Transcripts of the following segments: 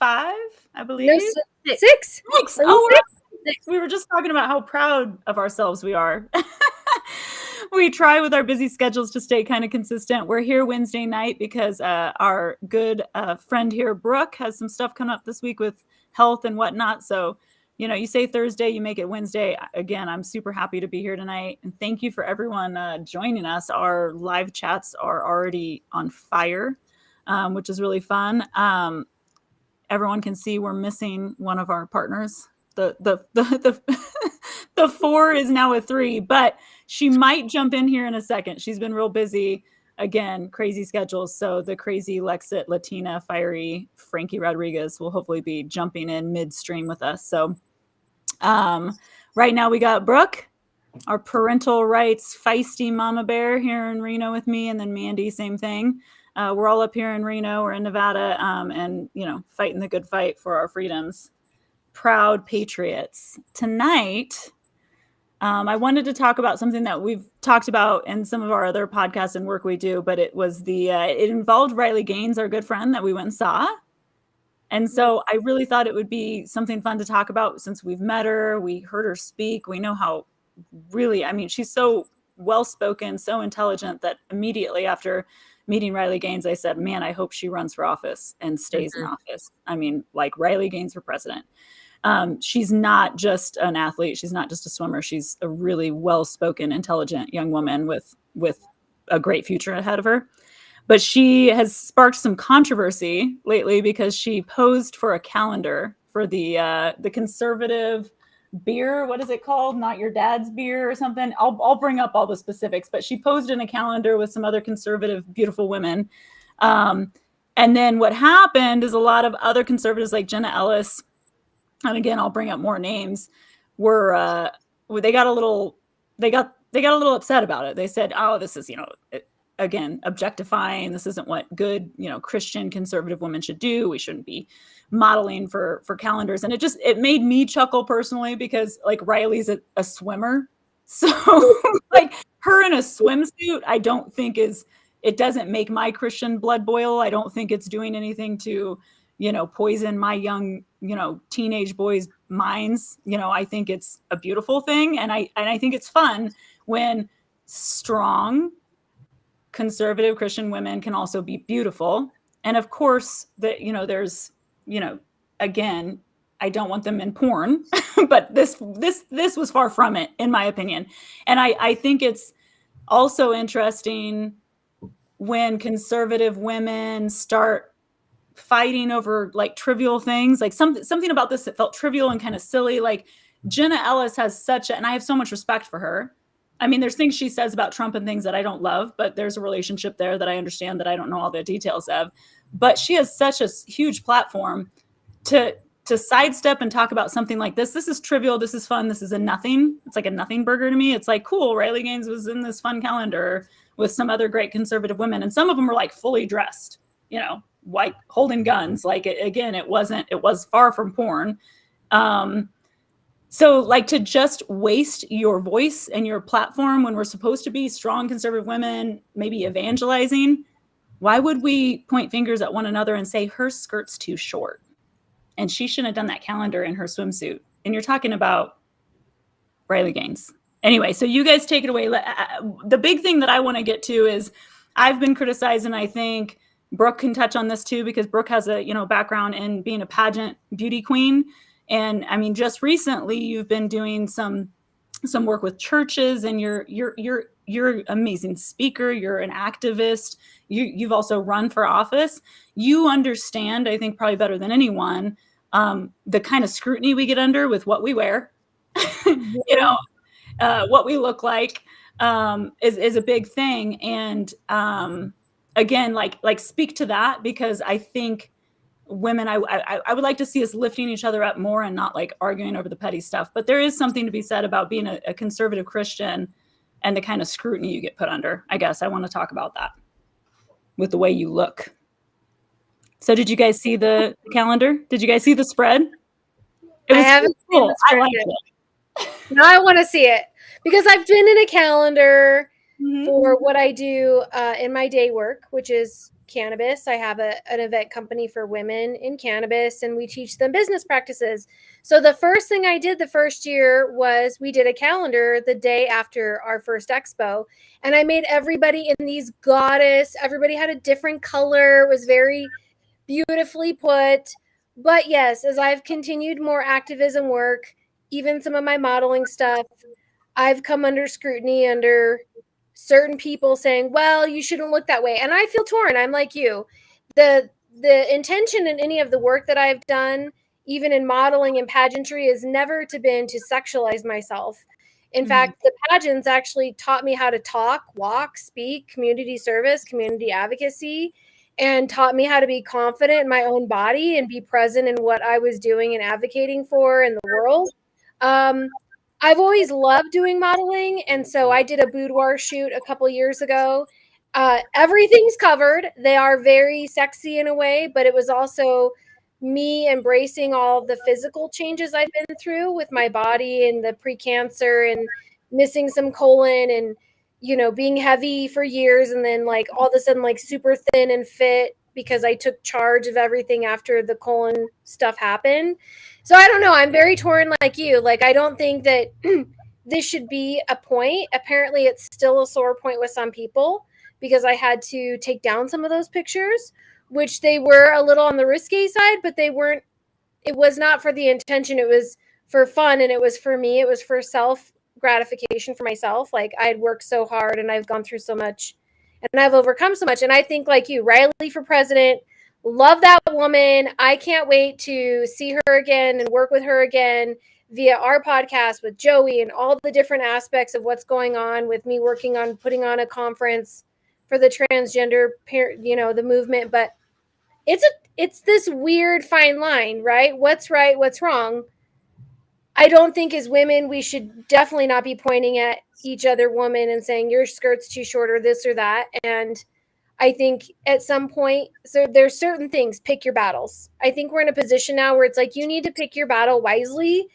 5, I believe. No, 6. Oh, we were just talking about how proud of ourselves we are. We try with our busy schedules to stay kind of consistent. We're here Wednesday night because our good friend here, Brooke, has some stuff coming up this week with health and whatnot. So, you say Thursday, you make it Wednesday. Again, I'm super happy to be here tonight. And thank you for everyone joining us. Our live chats are already on fire, which is really fun. Everyone can see we're missing one of our partners. The 4 is now a 3, but she might jump in here in a second. She's been real busy. Again, crazy schedules. So the crazy Lexit, Latina, fiery Frankie Rodriguez will hopefully be jumping in midstream with us. So right now we got Brooke, our parental rights feisty mama bear here in Reno with me, and then Mandy, same thing. We're all up here in Reno or in Nevada and, fighting the good fight for our freedoms. Proud patriots. Tonight, I wanted to talk about something that we've talked about in some of our other podcasts and work we do, but it was it involved Riley Gaines, our good friend that we went and saw. And so I really thought it would be something fun to talk about since we've met her, we heard her speak. We know how she's so well-spoken, so intelligent that immediately after meeting Riley Gaines, I said, man, I hope she runs for office and stays in office. Like Riley Gaines for president. She's not just an athlete. She's not just a swimmer. She's a really well-spoken, intelligent young woman with a great future ahead of her. But she has sparked some controversy lately because she posed for a calendar for the conservative beer. What is it called? Not Your Dad's Beer or something. I'll bring up all the specifics, but she posed in a calendar with some other conservative, beautiful women. And then what happened is a lot of other conservatives like Jenna Ellis, and again, I'll bring up more names, they got a little upset about it. They said, oh, this is, again, objectifying. This isn't what good, Christian conservative women should do. We shouldn't be modeling for calendars. And it made me chuckle personally because like Riley's a swimmer. So like her in a swimsuit, I don't think it doesn't make my Christian blood boil. I don't think it's doing anything to, poison my young, teenage boys' minds. I think it's a beautiful thing. And I think it's fun when strong conservative Christian women can also be beautiful. And of course there's, again, I don't want them in porn, but this was far from it, in my opinion. And I think it's also interesting when conservative women start fighting over like trivial things, like something about this that felt trivial and kind of silly. Like Jenna Ellis has and I have so much respect for her. There's things she says about Trump and things that I don't love, but there's a relationship there that I understand that I don't know all the details of. But she has such a huge platform to sidestep and talk about something like this. This is trivial. This is fun. This is a nothing. It's like a nothing burger to me. It's like, cool, Riley Gaines was in this fun calendar with some other great conservative women. And some of them were like fully dressed, like holding guns. Like, again, it was far from porn. So like to just waste your voice and your platform when we're supposed to be strong conservative women, maybe evangelizing, why would we point fingers at one another and say her skirt's too short and she shouldn't have done that calendar in her swimsuit? And you're talking about Riley Gaines. Anyway, so you guys take it away. The big thing that I want to get to is I've been criticized, and I think Brooke can touch on this too, because Brooke has a background in being a pageant beauty queen. And just recently you've been doing some work with churches, and you're an amazing speaker. You're an activist. You've also run for office. You understand, I think, probably better than anyone, the kind of scrutiny we get under with what we wear, what we look like, is a big thing. And again, like speak to that, because I think women, I would like to see us lifting each other up more and not like arguing over the petty stuff. But there is something to be said about being a conservative Christian and the kind of scrutiny you get put under. I guess I want to talk about that with the way you look. So did you guys see the calendar? Did you guys see the spread? I haven't seen the spread. I liked it. Now I want to see it because I've been in a calendar for what I do in my day work, which is cannabis. I have an event company for women in cannabis, and we teach them business practices. So the first thing I did the first year was we did a calendar the day after our first expo, and I made everybody in these goddess. Everybody had a different color. It was very beautifully put. But yes, as I've continued more activism work, even some of my modeling stuff, I've come under scrutiny under certain people saying, "Well, you shouldn't look that way." And I feel torn. I'm like you. The intention in any of the work that I've done, even in modeling and pageantry, is never to been to sexualize myself. In fact, the pageants actually taught me how to talk, walk, speak, community service, community advocacy, and taught me how to be confident in my own body and be present in what I was doing and advocating for in the world. I've always loved doing modeling, and so I did a boudoir shoot a couple years ago. Everything's covered. They are very sexy in a way, but it was also me embracing all the physical changes I've been through with my body and the precancer and missing some colon and being heavy for years, and then like all of a sudden like super thin and fit because I took charge of everything after the colon stuff happened. So I don't know. I'm very torn like you. Like, I don't think that this should be a point. Apparently, it's still a sore point with some people because I had to take down some of those pictures, which they were a little on the risque side, but they weren't. It was not for the intention. It was for fun, and it was for me. It was for self gratification for myself. Like, I had worked so hard and I've gone through so much and I've overcome so much. And I think, like you, Riley for president. Love that woman. I can't wait to see her again and work with her again via our podcast with Joey and all the different aspects of what's going on with me working on putting on a conference for the transgender, the movement. But it's this weird fine line, right? What's right, what's wrong? I don't think as women, we should definitely not be pointing at each other woman and saying your skirt's too short or this or that. And I think at some point, so there's certain things, pick your battles. I think we're in a position now where it's like you need to pick your battle wisely.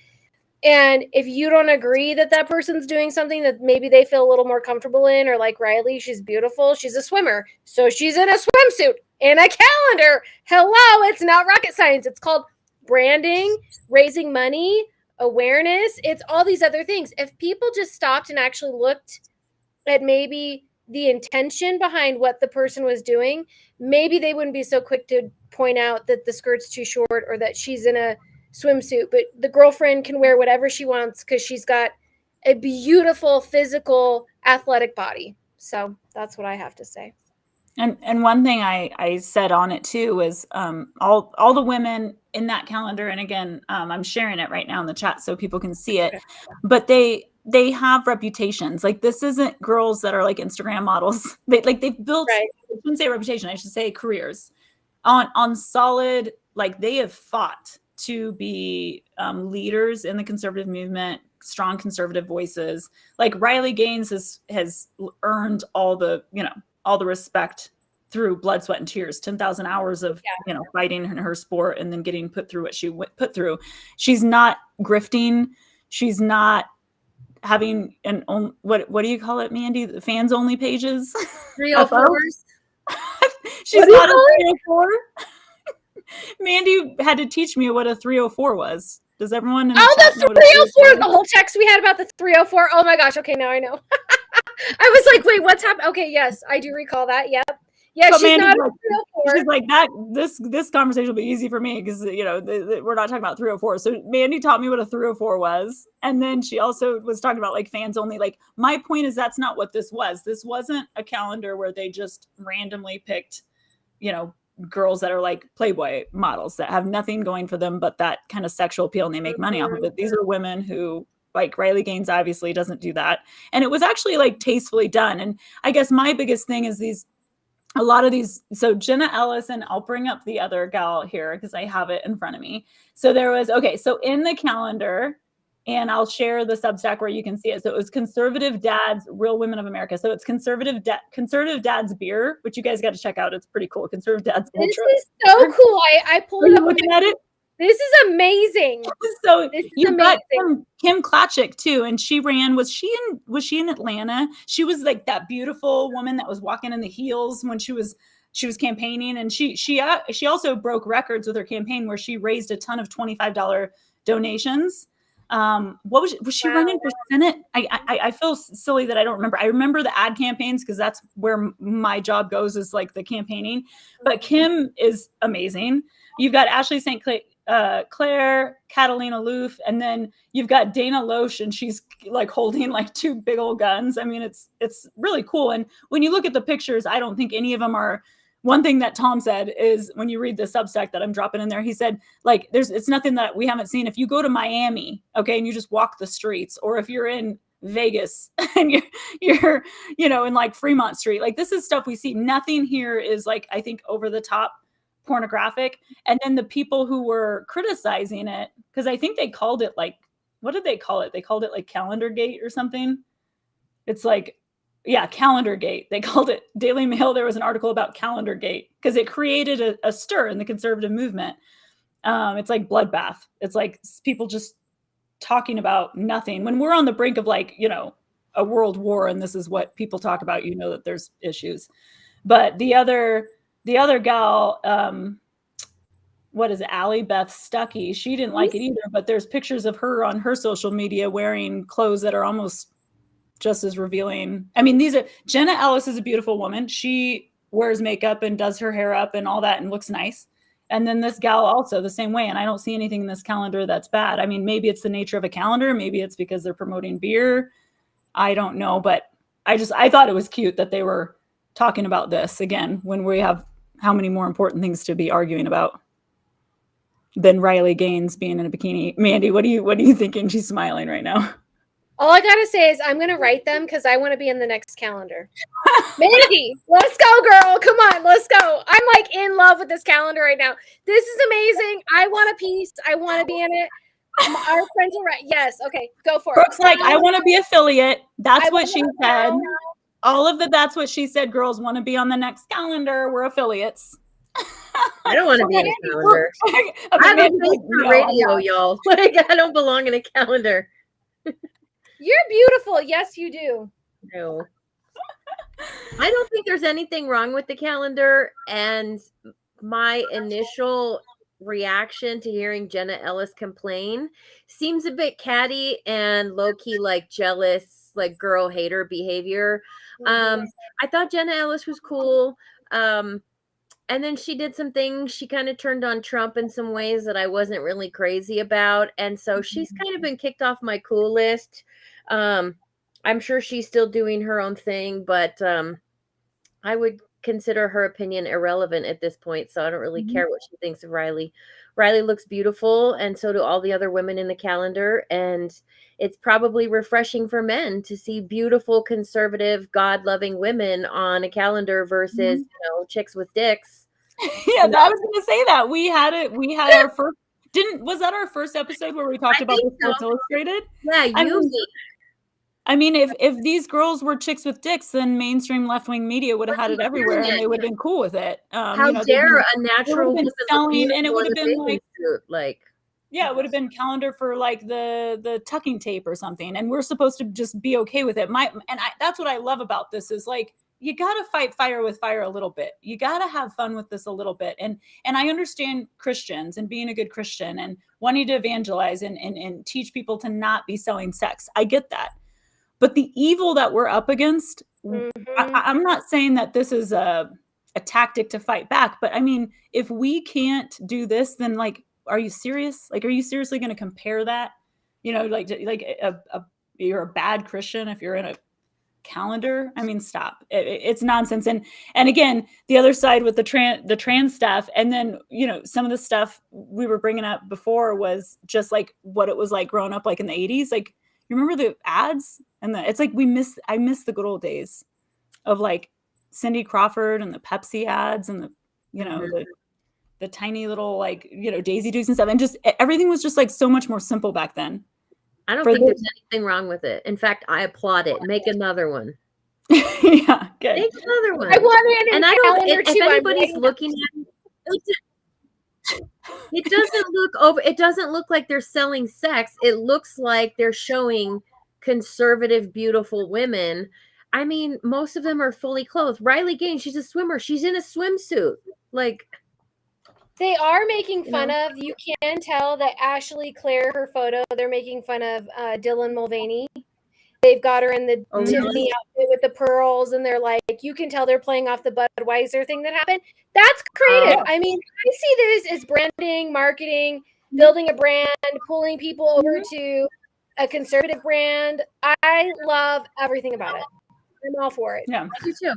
And if you don't agree that that person's doing something that maybe they feel a little more comfortable in, or like Riley, she's beautiful, she's a swimmer, so she's in a swimsuit and a calendar. Hello, it's not rocket science. It's called branding, raising money, awareness. It's all these other things. If people just stopped and actually looked at maybe the intention behind what the person was doing, maybe they wouldn't be so quick to point out that the skirt's too short or that she's in a swimsuit. But the girlfriend can wear whatever she wants because she's got a beautiful physical athletic body. So that's what I have to say. And one thing I said on it too was all the women in that calendar, and again, I'm sharing it right now in the chat so people can see it, but they have reputations. Like, this isn't girls that are like Instagram models. They've built, I shouldn't say reputation, I should say careers on solid, like they have fought to be leaders in the conservative movement, strong conservative voices. Like Riley Gaines has earned all the respect through blood, sweat, and tears, 10,000 hours of, fighting in her sport and then getting put through what she put through. She's not grifting. She's not having what do you call it, Mandy? The fans only pages? 304s. She's not a 304. Mandy had to teach me what a 304 was. Does everyone in the chat know what a 304? The whole text we had about the 304. Oh my gosh. Okay, now I know. I was like, wait, what's happened? Okay, yes, I do recall that. Yep. Yeah, she's Mandy, not a 304. She's like, that. This conversation will be easy for me because we're not talking about 304. So Mandy taught me what a 304 was, and then she also was talking about like fans only. Like, my point is that's not what this was. This wasn't a calendar where they just randomly picked, girls that are like Playboy models that have nothing going for them but that kind of sexual appeal, and they make money off of it. These are women who, like, Riley Gaines obviously doesn't do that. And it was actually like tastefully done. And I guess my biggest thing is a lot of these, so Jenna Ellis, and I'll bring up the other gal here because I have it in front of me. So there was, so in the calendar, and I'll share the Substack where you can see it. So it was Conservative Dads, Real Women of America. So it's Conservative Dad's beer, which you guys got to check out. It's pretty cool. Conservative Dad's Ultra. This is so cool. I pulled it up. Looking at it. This is amazing. So you got Kim Klatchik too, and she ran. Was she in Atlanta? She was like that beautiful woman that was walking in the heels when she was she was campaigning, and she also broke records with her campaign where she raised a ton of $25 donations. What was she running for Senate? I feel silly that I don't remember. I remember the ad campaigns because that's where my job goes, is like the campaigning. But Kim is amazing. You've got Ashley St. Clair, Catalina Loof, and then you've got Dana Loesch, and she's like holding like two big old guns. I mean, it's really cool. And when you look at the pictures, I don't think any of them are. One thing that Tom said is, when you read the Substack that I'm dropping in there, he said, like, it's nothing that we haven't seen. If you go to Miami, okay, and you just walk the streets, or if you're in Vegas and you're in like Fremont Street, like, this is stuff we see. Nothing here is like, I think, over the top pornographic. And then the people who were criticizing it, because I think they called it like, what did they call it? They called it like Calendar Gate or something. It's like, yeah, Calendar Gate. They called it. Daily Mail, there was an article about Calendar Gate because it created a stir in the conservative movement. It's like bloodbath. It's like people just talking about nothing when we're on the brink of like, a world war, and this is what people talk about, that there's issues. But the other gal, what is it, Allie Beth Stuckey, she didn't like it either, but there's pictures of her on her social media wearing clothes that are almost just as revealing. I mean, Jenna Ellis is a beautiful woman. She wears makeup and does her hair up and all that and looks nice. And then this gal also the same way. And I don't see anything in this calendar that's bad. I mean, maybe it's the nature of a calendar. Maybe it's because they're promoting beer. I don't know. But I thought it was cute that they were talking about this again, when we have how many more important things to be arguing about than Riley Gaines being in a bikini. Mandy, what are you thinking? She's smiling right now. All I gotta say is I'm gonna write them because I want to be in the next calendar. Mandy, let's go, girl. Come on, let's go. I'm like in love with this calendar right now. This is amazing. I want a piece. I want to be in it. Our friends are right. Yes. Okay, go for it. Brooke's like, I want to be affiliate. That's what she said. All of that's what she said. Girls want to be on the next calendar. We're affiliates. I don't want to be in a calendar. I don't think for radio, y'all. Like, I don't belong in a calendar. You're beautiful. Yes, you do. No. I don't think there's anything wrong with the calendar. And my initial reaction to hearing Jenna Ellis complain seems a bit catty and low-key like jealous, like girl hater behavior. I thought Jenna Ellis was cool. And then she did some things. She kind of turned on Trump in some ways that I wasn't really crazy about. And so she's kind of been kicked off my cool list. I'm sure she's still doing her own thing, but I would consider her opinion irrelevant at this point. So I don't really care what she thinks of Riley. Riley looks beautiful, and so do all the other women in the calendar. And it's probably refreshing for men to see beautiful, conservative, God-loving women on a calendar versus, chicks with dicks. Yeah, I was going to say that. We had our first, was that our first episode where we talked about the Sports Illustrated? Yeah, I mean, if these girls were chicks with dicks, then mainstream left-wing media would have had it everywhere, and they would have been cool with it. How dare a natural woman selling, and it would have been like, yeah, it would have been calendar for like the tucking tape or something, and we're supposed to just be okay with it. That's what I love about this is like, you got to fight fire with fire a little bit. You got to have fun with this a little bit. And I understand Christians and being a good Christian and wanting to evangelize and teach people to not be selling sex. I get that. But the evil that we're up against, I'm not saying that this is a tactic to fight back. But I mean, if we can't do this, then like, are you serious? Like, are you seriously going to compare that? Like you're a bad Christian if you're in a calendar. I mean, stop. It's nonsense. And again, the other side with the trans stuff, and then some of the stuff we were bringing up before was just like what it was like growing up like in the 80s. Like, you remember the ads? And it's like I miss the good old days of like Cindy Crawford and the Pepsi ads and the tiny little like Daisy Dukes and stuff, and just everything was just like so much more simple back then. I don't think there's anything wrong with it. In fact, I applaud it. Make another one. Yeah, good. Make another one. I want it. And I don't. If anybody's looking at it, it doesn't look like they're selling sex. It looks like they're showing conservative, beautiful women. I mean, most of them are fully clothed. Riley Gaines, she's a swimmer. She's in a swimsuit. Like, they are making fun of. You can tell that Ashley Clare, her photo, they're making fun of Dylan Mulvaney. They've got her in the Tiffany outfit with the pearls, and they're like, you can tell they're playing off the Budweiser thing that happened. That's creative. I mean, I see this as branding, marketing, building a brand, pulling people over to a conservative brand. I love everything about it. I'm all for it. Yeah, you too.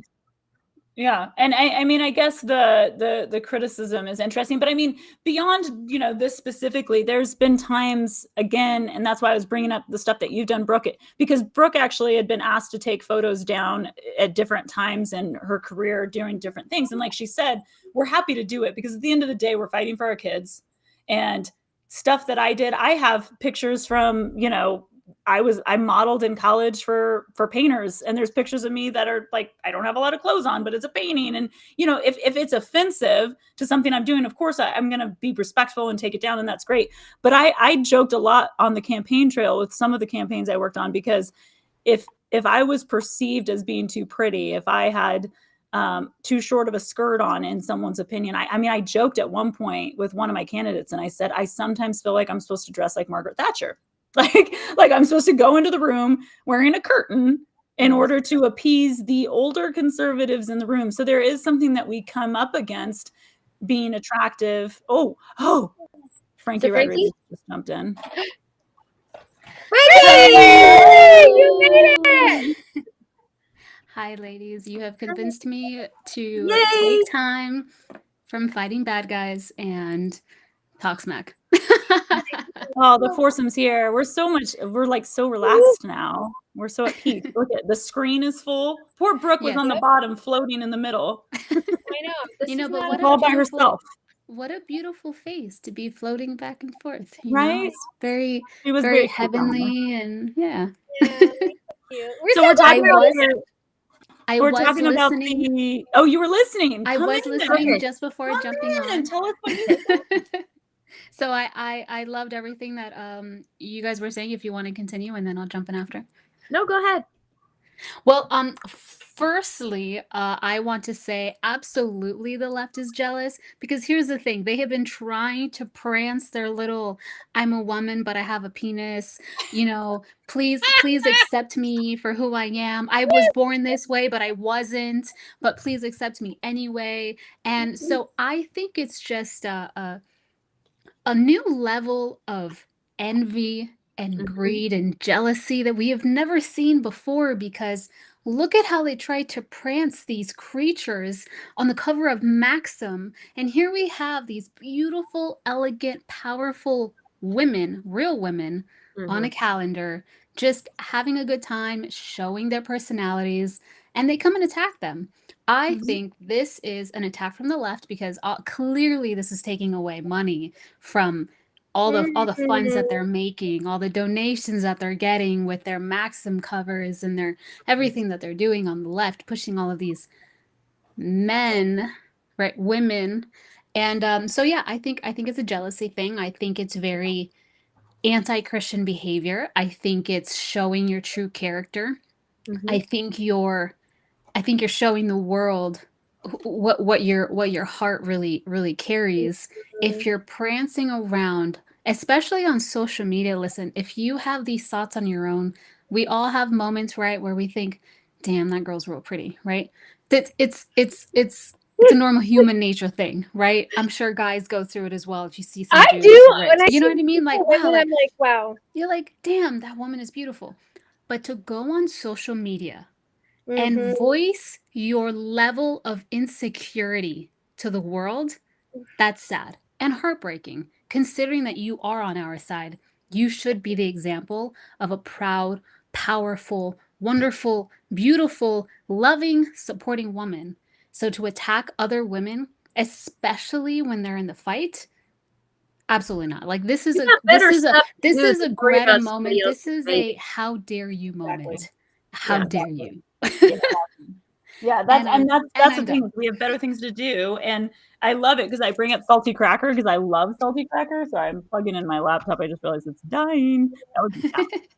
Yeah. And I mean, I guess the criticism is interesting, but I mean, beyond, this specifically, there's been times again, and that's why I was bringing up the stuff that you've done, Brooke, because Brooke actually had been asked to take photos down at different times in her career doing different things. And like she said, we're happy to do it because at the end of the day, we're fighting for our kids, and stuff that I did. I have pictures from, I modeled in college for painters, and there's pictures of me that are like, I don't have a lot of clothes on, but it's a painting. And, if it's offensive to something I'm doing, of course I'm going to be respectful and take it down. And that's great. But I joked a lot on the campaign trail with some of the campaigns I worked on, because if I was perceived as being too pretty, if I had too short of a skirt on, in someone's opinion, I joked at one point with one of my candidates, and I said, I sometimes feel like I'm supposed to dress like Margaret Thatcher. Like I'm supposed to go into the room wearing a curtain in order to appease the older conservatives in the room. So there is something that we come up against being attractive. Oh, Frankie Rodriguez just jumped in. Frankie! You made it! Hi, ladies. You have convinced me to take time from fighting bad guys and talk smack. Oh, the foursome's here. We're like so relaxed now. We're so at peace. Look at the screen is full. Poor Brooke was on the bottom, floating in the middle. I know. But what all by herself. What a beautiful face to be floating back and forth. Right? It's very, It was very heavenly, and yeah. So we're talking about I was talking about listening. you were listening. I was listening just before jumping on. And tell us what you said. So I loved everything that you guys were saying. If you want to continue, and then I'll jump in after. No, go ahead. Well, firstly, I want to say absolutely the left is jealous, because here's the thing. They have been trying to prance their little, I'm a woman, but I have a penis, please accept me for who I am. I was born this way, but I wasn't, but please accept me anyway. And so I think it's just a new level of envy and greed and jealousy that we have never seen before, because look at how they tried to prance these creatures on the cover of Maxim. And here we have these beautiful, elegant, powerful women, real women, on a calendar, just having a good time, showing their personalities, and they come and attack them. I think this is an attack from the left, because clearly this is taking away money from all the funds that they're making, all the donations that they're getting with their Maxim covers and their everything that they're doing on the left, pushing all of these men, right, women. And so yeah, I think it's a jealousy thing. I think it's very anti-Christian behavior. I think it's showing your true character. I think you're showing the world what your heart really carries. If you're prancing around, especially on social media, listen, if you have these thoughts on your own, we all have moments, right, where we think, damn, that girl's real pretty, right? It's a normal human nature thing, right? I'm sure guys go through it as well. If you see some dude, you know what I mean? Like, wow, I'm like, wow. You're like, damn, that woman is beautiful. But to go on social media and voice your level of insecurity to the world, that's sad and heartbreaking. Considering that you are on our side, you should be the example of a proud, powerful, wonderful, beautiful, loving, supporting woman. So to attack other women, especially when they're in the fight, absolutely not. Like, this is a Greta moment. This is a how dare you moment. How dare you? Yeah, that's the I'm thing. done. We have better things to do, and I love it because I bring up salty cracker because I love salty cracker. So I'm plugging in my laptop. I just realized it's dying. That would be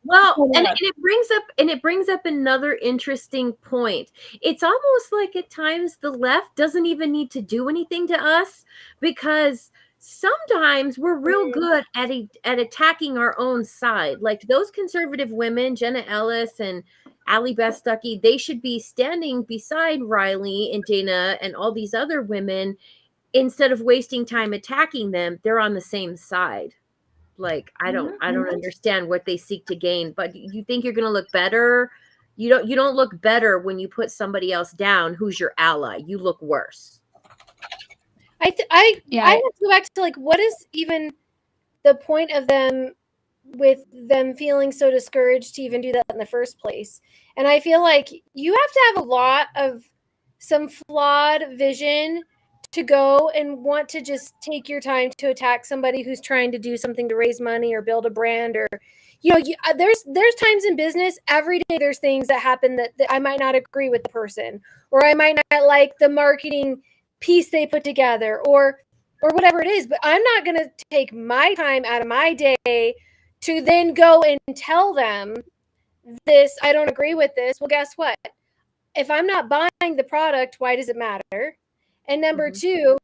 Well, and yeah. it brings up another interesting point. It's almost like at times the left doesn't even need to do anything to us, because sometimes we're real good at attacking our own side. Like those conservative women, Jenna Ellis and Allie Beth Stuckey, they should be standing beside Riley and Dana and all these other women instead of wasting time attacking them. They're on the same side. Like I don't understand what they seek to gain. But you think you're going to look better? You don't look better when you put somebody else down who's your ally. You look worse. I have to go back to like, what is even the point of them, with them feeling so discouraged to even do that in the first place? And I feel like you have to have a lot of some flawed vision to go and want to just take your time to attack somebody who's trying to do something to raise money or build a brand, or there's times in business every day there's things that happen that I might not agree with the person, or I might not like the marketing piece they put together, or whatever it is, but I'm not going to take my time out of my day to then go and tell them this, I don't agree with this. Well, guess what? If I'm not buying the product, why does it matter? And number two,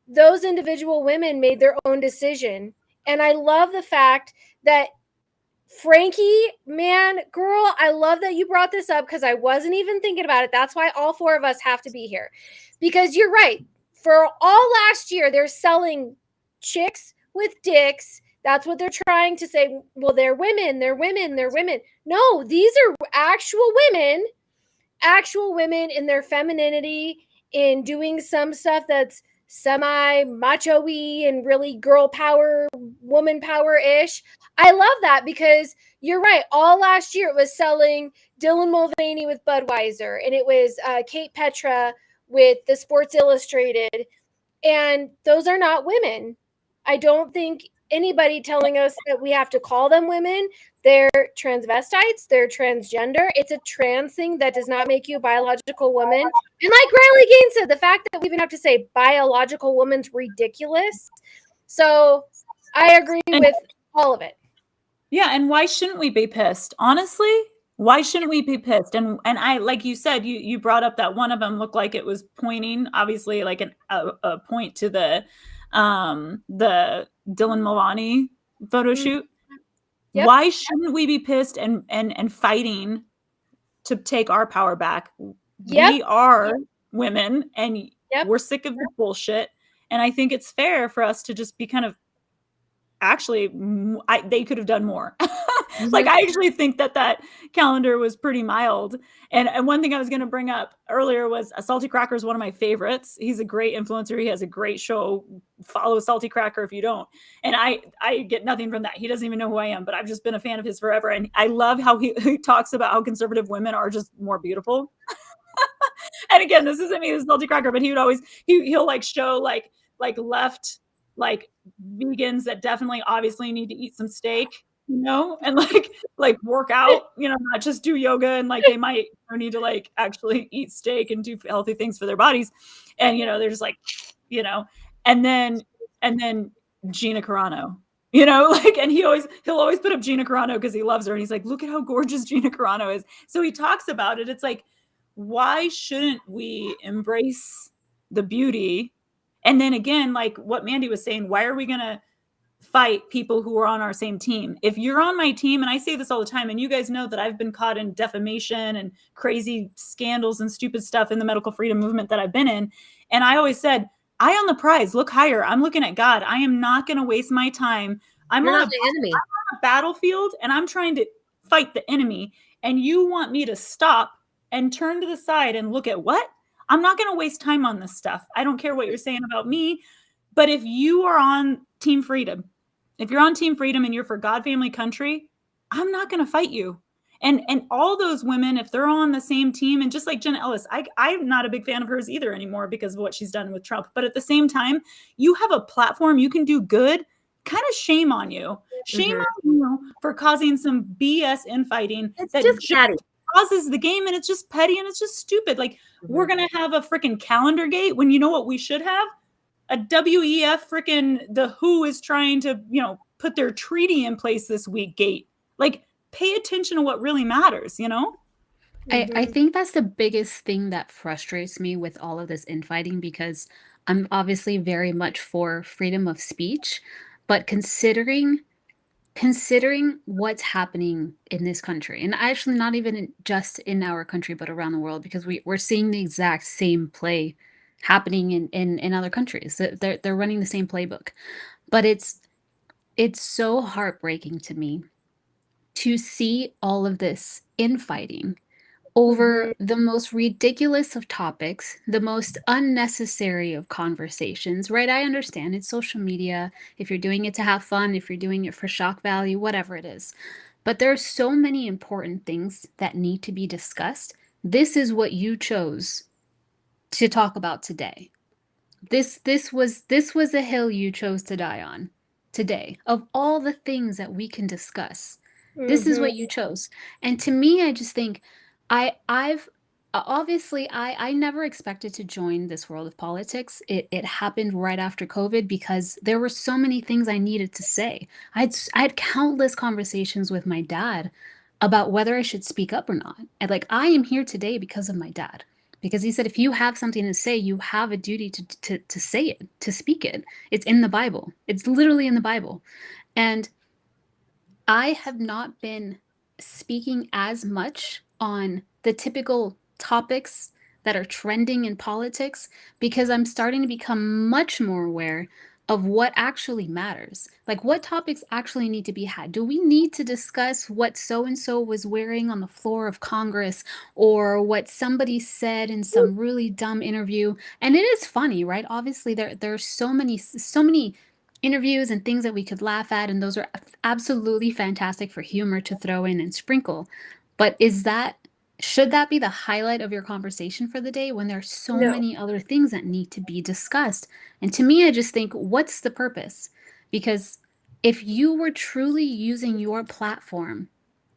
those individual women made their own decision. And I love the fact that Frankie, man, girl, I love that you brought this up because I wasn't even thinking about it. That's why all four of us have to be here. Because you're right. For all last year, they're selling chicks with dicks. That's what they're trying to say. Well, they're women, they're women, they're women. No, these are actual women in their femininity, in doing some stuff that's semi macho-y and really girl power, woman power-ish. I love that because you're right. All last year it was selling Dylan Mulvaney with Budweiser, and it was Kate Petra with the Sports Illustrated. And those are not women. I don't think anybody telling us that we have to call them women. They're transvestites, they're transgender. It's a trans thing that does not make you a biological woman. And like Riley Gaines said, the fact that we even have to say biological woman's ridiculous. So I agree with all of it. Yeah, and why shouldn't we be pissed? Honestly, why shouldn't we be pissed? And I, like you said, you brought up that one of them looked like it was pointing, obviously, like a point to the Dylan Mulvaney photo shoot. Yep. Why shouldn't we be pissed and fighting to take our power back? Yep. We are women, and we're sick of the bullshit. And I think it's fair for us to just be kind of, actually, they could have done more. Like, I actually think that calendar was pretty mild. And one thing I was going to bring up earlier was Salty Cracker is one of my favorites. He's a great influencer. He has a great show. Follow Salty Cracker if you don't. And I get nothing from that. He doesn't even know who I am, but I've just been a fan of his forever. And I love how he talks about how conservative women are just more beautiful. And again, this isn't me, this is Salty Cracker, but he would always, he'll like show like left, like vegans that definitely obviously need to eat some steak, you know, and like work out, you know, not just do yoga, and like they might need to like actually eat steak and do healthy things for their bodies. And, you know, they're just like, you know, and then Gina Carano, you know, like, and he'll always put up Gina Carano because he loves her. And he's like, look at how gorgeous Gina Carano is. So he talks about it. It's like, why shouldn't we embrace the beauty? And then again, like what Mandy was saying, why are we going to fight people who are on our same team? If you're on my team, and I say this all the time, and you guys know that I've been caught in defamation and crazy scandals and stupid stuff in the medical freedom movement that I've been in. And I always said, eye on the prize, look higher. I'm looking at God. I am not going to waste my time. I'm on a battlefield, and I'm trying to fight the enemy. And you want me to stop and turn to the side and look at what? I'm not going to waste time on this stuff. I don't care what you're saying about me. But if you are on Team Freedom, if you're on Team Freedom and you're for God, family, country, I'm not going to fight you. And all those women, if they're on the same team, and just like Jenna Ellis, I'm not a big fan of hers either anymore because of what she's done with Trump. But at the same time, you have a platform, you can do good. Kind of shame on you. Shame on you for causing some BS infighting. It's just catty. pauses the game, and it's just petty and it's just stupid. Like, we're going to have a freaking calendar gate when you know what we should have? A WEF freaking the WHO is trying to, put their treaty in place this week gate. Like, pay attention to what really matters, I think that's the biggest thing that frustrates me with all of this infighting, because I'm obviously very much for freedom of speech, but considering what's happening in this country, and actually not even just in our country, but around the world, because we're seeing the exact same play happening in other countries. They're running the same playbook. But it's so heartbreaking to me to see all of this infighting over the most ridiculous of topics, the most unnecessary of conversations, right? I understand it's social media. If you're doing it to have fun, if you're doing it for shock value, whatever it is. But there are so many important things that need to be discussed. This is what you chose to talk about today. This was a hill you chose to die on today. Of all the things that we can discuss, this is what you chose. And to me, I just think I've obviously I never expected to join this world of politics. It happened right after COVID because there were so many things I needed to say. I had countless conversations with my dad about whether I should speak up or not. And like, I am here today because of my dad. Because he said, if you have something to say, you have a duty to say it, to speak it. It's in the Bible. It's literally in the Bible. And I have not been speaking as much on the typical topics that are trending in politics because I'm starting to become much more aware of what actually matters. Like, what topics actually need to be had? Do we need to discuss what so-and-so was wearing on the floor of Congress, or what somebody said in some really dumb interview? And it is funny, right? Obviously, there are so many interviews and things that we could laugh at, and those are absolutely fantastic for humor to throw in and sprinkle. But should that be the highlight of your conversation for the day when there are so many other things that need to be discussed? And to me, I just think, what's the purpose? Because if you were truly using your platform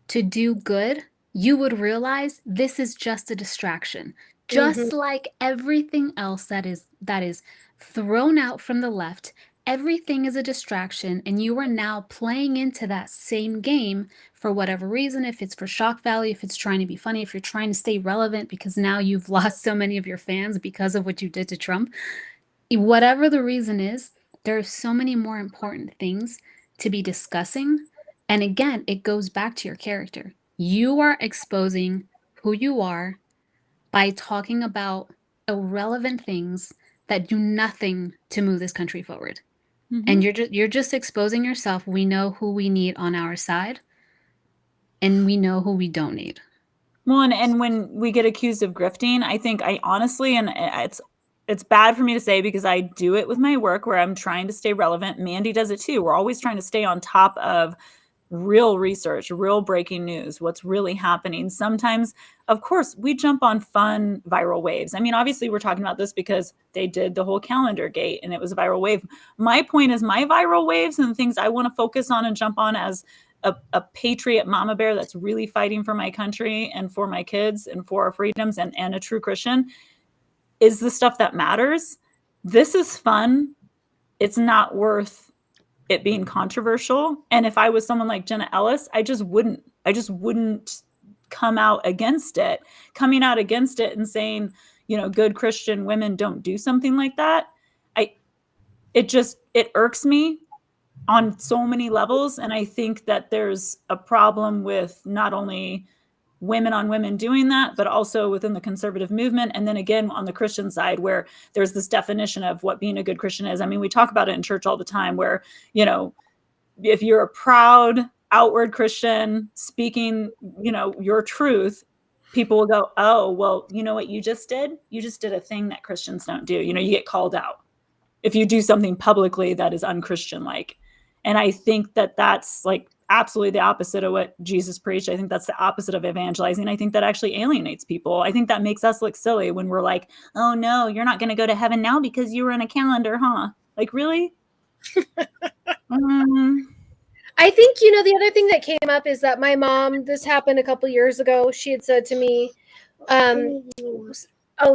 to do good, you would realize this is just a distraction. Just like everything else that is thrown out from the left, everything is a distraction, and you are now playing into that same game for whatever reason. If it's for shock value, if it's trying to be funny, if you're trying to stay relevant because now you've lost so many of your fans because of what you did to Trump. Whatever the reason is, there are so many more important things to be discussing. And again, it goes back to your character. You are exposing who you are by talking about irrelevant things that do nothing to move this country forward. And you're just exposing yourself. We know who we need on our side, and we know who we don't need. Well, and when we get accused of grifting, I think I honestly, and it's bad for me to say because I do it with my work where I'm trying to stay relevant. Mandy does it too. We're always trying to stay on top of real research, real breaking news, what's really happening. Sometimes, of course, we jump on fun viral waves. I mean, obviously, we're talking about this because they did the whole calendar gate and it was a viral wave. My point is, my viral waves and the things I want to focus on and jump on as a patriot mama bear that's really fighting for my country and for my kids and for our freedoms and a true Christian is the stuff that matters. This is fun. It's not worth it being controversial. And if I was someone like Jenna Ellis, I just wouldn't come out against it. Coming out against it and saying, good Christian women don't do something like that. It irks me on so many levels. And I think that there's a problem with not only women on women doing that, but also within the conservative movement. And then again, on the Christian side, where there's this definition of what being a good Christian is. I mean, we talk about it in church all the time where, if you're a proud, outward Christian speaking, your truth, people will go, oh, well, you know what you just did? You just did a thing that Christians don't do. You get called out if you do something publicly that is unchristian-like. And I think that that's like absolutely the opposite of what Jesus preached. I think that's the opposite of evangelizing. I think that actually alienates people. I think that makes us look silly when we're like, oh no, you're not going to go to heaven now because you were in a calendar, huh? Like, really? I think, the other thing that came up is that my mom, this happened a couple years ago. She had said to me, oh,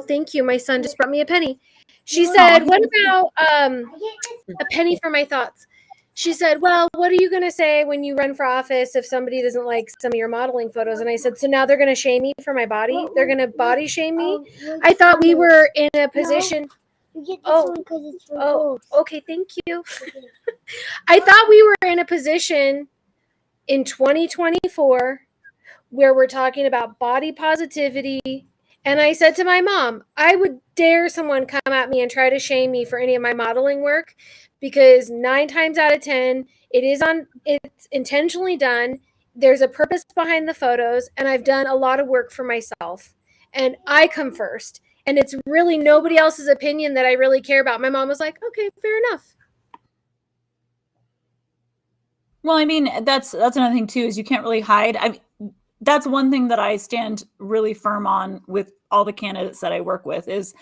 thank you. My son just brought me a penny. She said, what about a penny for my thoughts? She said, well, what are you going to say when you run for office if somebody doesn't like some of your modeling photos? And I said, so now they're going to shame me for my body? They're going to body shame me? I thought we were in a position. Okay, thank you. I thought we were in a position in 2024 where we're talking about body positivity. And I said to my mom, I would dare someone come at me and try to shame me for any of my modeling work, because 9 times out of 10, it's intentionally done. There's a purpose behind the photos, and I've done a lot of work for myself. And I come first. And it's really nobody else's opinion that I really care about. My mom was like, okay, fair enough. Well, I mean, that's another thing too, is you can't really hide. That's one thing that I stand really firm on with all the candidates that I work with, is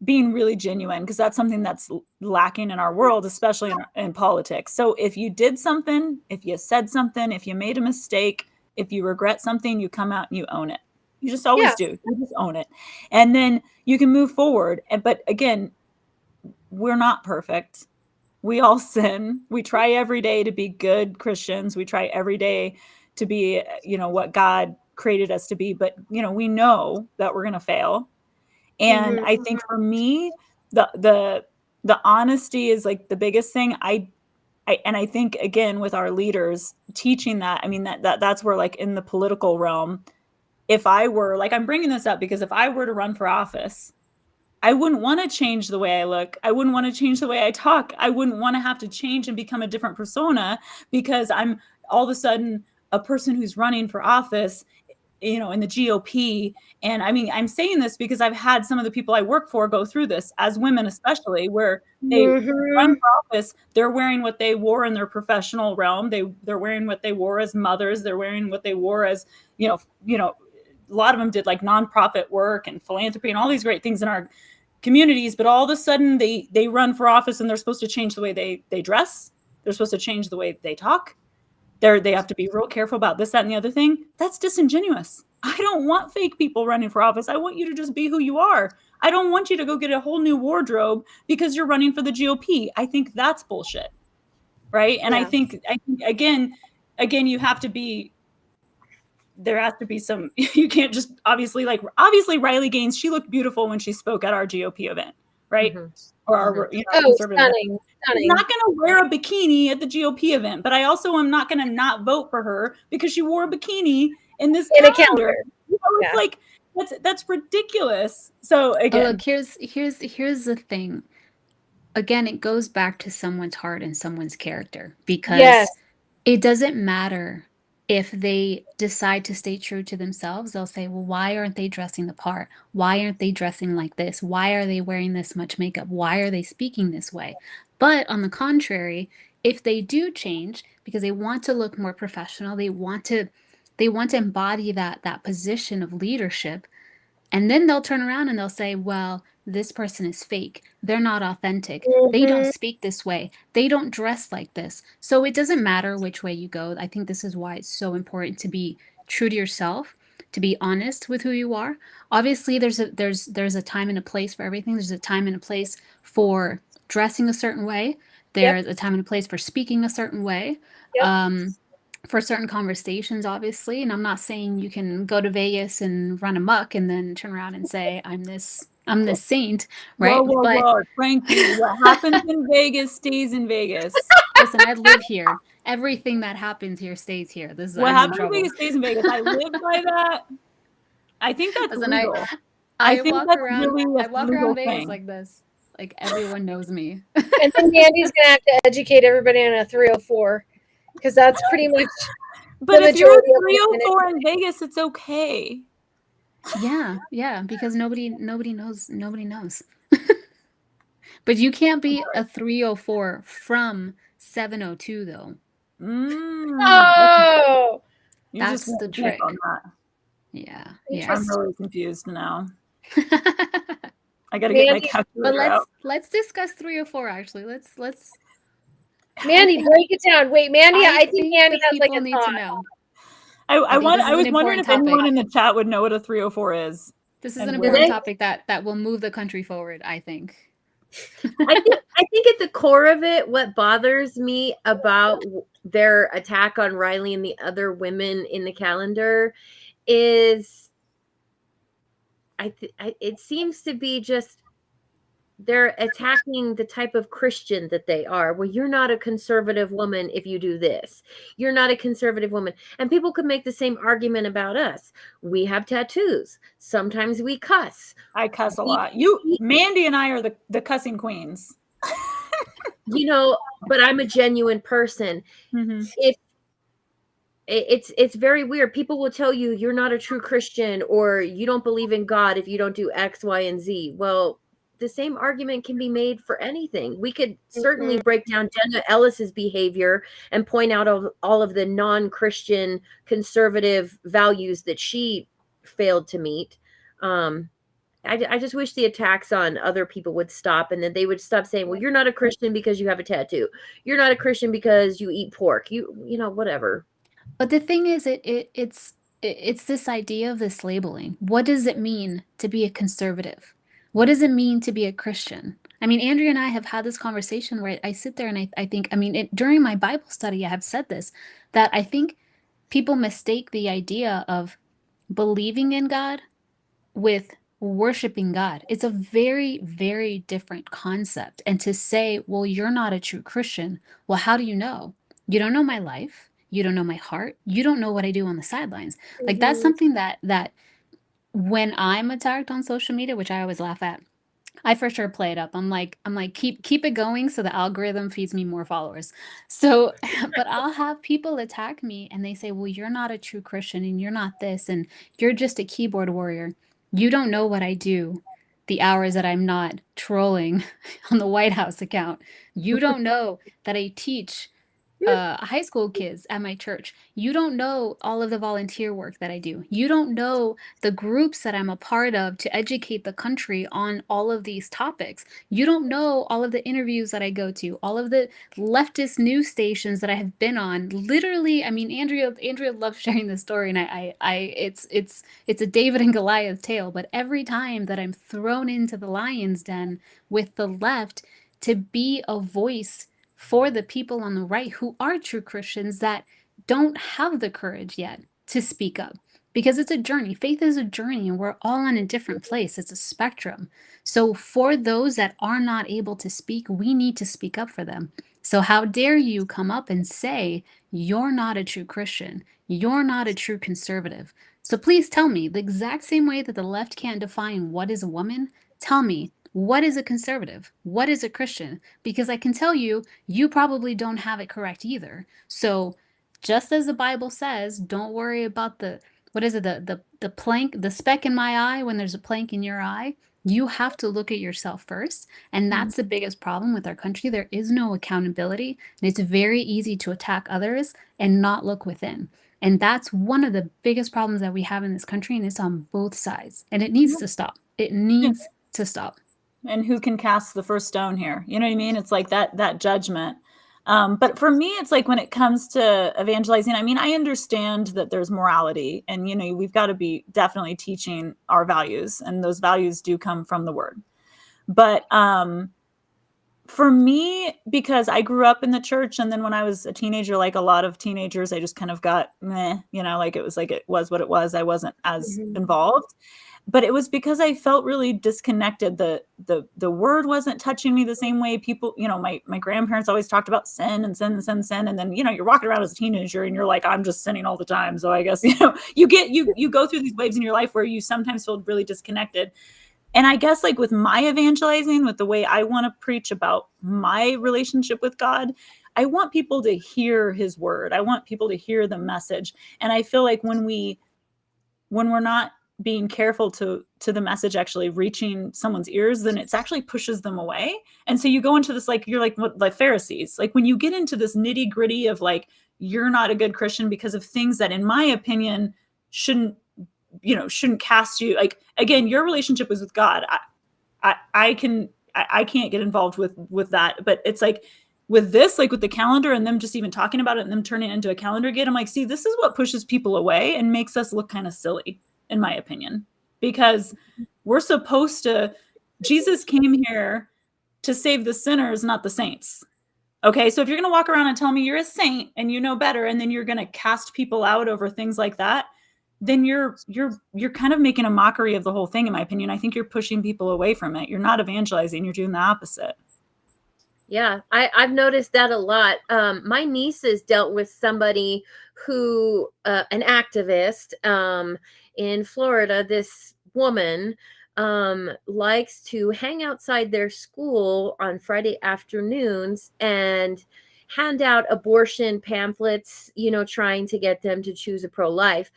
being really genuine, because that's something that's lacking in our world, especially in politics. So if you did something, if you said something, if you made a mistake, if you regret something, you come out and you own it. You just always do. You just own it. And then you can move forward. But again, we're not perfect. We all sin. We try every day to be good Christians. We try every day to be, what God created us to be. But, we know that we're going to fail. And I think for me, the honesty is like the biggest thing. I think, again, with our leaders teaching that, I mean, that's where, like, in the political realm, if I were, like, I'm bringing this up because if I were to run for office, I wouldn't want to change the way I look. I wouldn't want to change the way I talk. I wouldn't want to have to change and become a different persona because I'm all of a sudden a person who's running for office, in the GOP. And I mean, I'm saying this because I've had some of the people I work for go through this, as women especially, where they run for office, they're wearing what they wore in their professional realm. They're wearing what they wore as mothers. They're wearing what they wore as, a lot of them did like nonprofit work and philanthropy and all these great things in our communities. But all of a sudden they run for office and they're supposed to change the way they dress. They're supposed to change the way they talk. They have to be real careful about this, that, and the other thing. That's disingenuous. I don't want fake people running for office. I want you to just be who you are. I don't want you to go get a whole new wardrobe because you're running for the GOP. I think that's bullshit. Right. And I think again, you have to be, there has to be some, you can't just obviously Riley Gaines, she looked beautiful when she spoke at our GOP event, right? Or our conservative stunning. I'm not going to wear a bikini at the GOP event, but I also am not going to not vote for her because she wore a bikini in this calendar. It's like, that's ridiculous. So again, look, here's the thing. Again, it goes back to someone's heart and someone's character, because it doesn't matter if they decide to stay true to themselves. They'll say, well, why aren't they dressing the part? Why aren't they dressing like this? Why are they wearing this much makeup? Why are they speaking this way? But on the contrary, if they do change because they want to look more professional, they want to embody that position of leadership, and then they'll turn around and they'll say, well, this person is fake. They're not authentic. They don't speak this way. They don't dress like this. So it doesn't matter which way you go. I think this is why it's so important to be true to yourself, to be honest with who you are. Obviously, there's a time and a place for everything. There's a time and a place for dressing a certain way. There's a time and a place for speaking a certain way. For certain conversations, obviously. And I'm not saying you can go to Vegas and run amok and then turn around and say, I'm this saint, right? Whoa, Frankie, what happens in Vegas stays in Vegas. Listen, I live here. Everything that happens here stays here. This is what happens in Vegas stays in Vegas. I live by that. I think that's legal. I walk around Vegas like this. Like, everyone knows me. And then Mandy's gonna have to educate everybody on a 304. Because that's pretty much. But if you're a 304 in Vegas, it's okay. Yeah, because nobody knows. But you can't be a 304 from 702 though. Oh, that's the trick. Yeah. I'm really confused now. I gotta get my calculator out. Let's discuss 304 actually. Let's Mandy, break it down. Wait, Mandy, I think Mandy the has like people a need thought. to know. I think this is was an wondering important if anyone topic. in the chat would know what a 304 is. This is and an where- important topic that will move the country forward, I think. I think at the core of it, what bothers me about their attack on Riley and the other women in the calendar is it seems to be just they're attacking the type of Christian that they are. Well, you're not a conservative woman if you do this. You're not a conservative woman. And people could make the same argument about us. We have tattoos. Sometimes we cuss. I cuss a lot. Mandy and I are the cussing queens. You know, but I'm a genuine person. Mm-hmm. If it's very weird. People will tell you you're not a true Christian or you don't believe in God if you don't do X, Y, and Z. Well, the same argument can be made for anything. We could certainly break down Jenna Ellis's behavior and point out all of the non-Christian conservative values that she failed to meet. I just wish the attacks on other people would stop, and then they would stop saying, well, you're not a Christian because you have a tattoo. You're not a Christian because you eat pork. You know, whatever. But the thing is, it's this idea of this labeling. What does it mean to be a conservative? What does it mean to be a Christian? I mean, Andrea and I have had this conversation where I sit there and I think, I mean, during my Bible study, I have said this, that I think people mistake the idea of believing in God with worshiping God. It's a very, very different concept. And to say, well, you're not a true Christian, well, how do you know? You don't know my life. You don't know my heart. You don't know what I do on the sidelines. Like that's something that when I'm attacked on social media, which I always laugh at, I for sure play it up. I'm like, keep it going so the algorithm feeds me more followers. So, but I'll have people attack me and they say, well, you're not a true Christian and you're not this and you're just a keyboard warrior. You don't know what I do the hours that I'm not trolling on the White House account. You don't know that I teach high school kids at my church. You don't know all of the volunteer work that I do. You don't know the groups that I'm a part of to educate the country on all of these topics. You don't know all of the interviews that I go to, all of the leftist news stations that I have been on. Literally, I mean, Andrea loves sharing this story, and it's a David and Goliath tale. But every time that I'm thrown into the lion's den with the left to be a voice for the people on the right who are true Christians that don't have the courage yet to speak up, because it's a journey. Faith is a journey and we're all in a different place. It's a spectrum. So for those that are not able to speak, we need to speak up for them. So how dare you come up and say you're not a true Christian, you're not a true conservative? So please tell me, the exact same way that the left can't define what is a woman, tell me, what is a conservative? What is a Christian? Because I can tell you, you probably don't have it correct either. So just as the Bible says, don't worry about the plank, the speck in my eye when there's a plank in your eye. You have to look at yourself first. And that's the biggest problem with our country. There is no accountability. And it's very easy to attack others and not look within. And that's one of the biggest problems that we have in this country. And it's on both sides. And it needs to stop. It needs to stop. And who can cast the first stone here? You know what I mean? It's like that judgment. But for me, it's like when it comes to evangelizing, I mean, I understand that there's morality and, you know, we've got to be definitely teaching our values, and those values do come from the word. But for me, because I grew up in the church, and then when I was a teenager, like a lot of teenagers, I just kind of got meh, you know, like it was what it was. I wasn't as involved. But it was because I felt really disconnected. The word wasn't touching me the same way. People, you know, my grandparents always talked about sin and sin and sin and sin. And then, you know, you're walking around as a teenager and you're like, I'm just sinning all the time. So I guess, you know, you go through these waves in your life where you sometimes feel really disconnected. And I guess like with my evangelizing, with the way I want to preach about my relationship with God, I want people to hear his word. I want people to hear the message. And I feel like when we're not being careful to the message actually reaching someone's ears, then it's actually pushes them away. And so you go into this, like, you're like Pharisees, like when you get into this nitty gritty of like, you're not a good Christian because of things that in my opinion shouldn't cast you. Like, again, your relationship is with God. I can't get involved with that, but it's like, with this, like with the calendar and them just even talking about it and them turning it into a calendar gate, I'm like, see, this is what pushes people away and makes us look kind of silly, in my opinion, because we're supposed to, Jesus came here to save the sinners, not the saints. Okay, so if you're going to walk around and tell me you're a saint and you know better, and then you're going to cast people out over things like that, then you're kind of making a mockery of the whole thing, in my opinion. I think you're pushing people away from it. You're not evangelizing. You're doing the opposite. Yeah, I've noticed that a lot. My nieces dealt with somebody who, an activist in Florida. This woman likes to hang outside their school on Friday afternoons and hand out abortion pamphlets, trying to get them to choose a pro-life.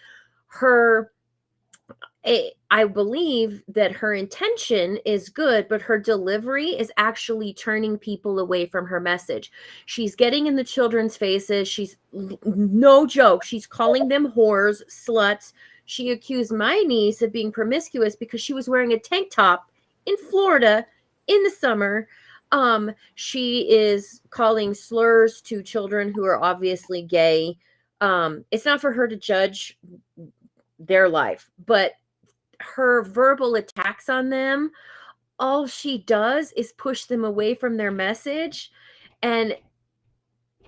I believe that her intention is good, but her delivery is actually turning people away from her message. She's getting in the children's faces. She's, no joke, she's calling them whores, sluts. She accused my niece of being promiscuous because she was wearing a tank top in Florida in the summer. She is calling slurs to children who are obviously gay. It's not for her to judge their life, but her verbal attacks on them, all she does is push them away from their message, and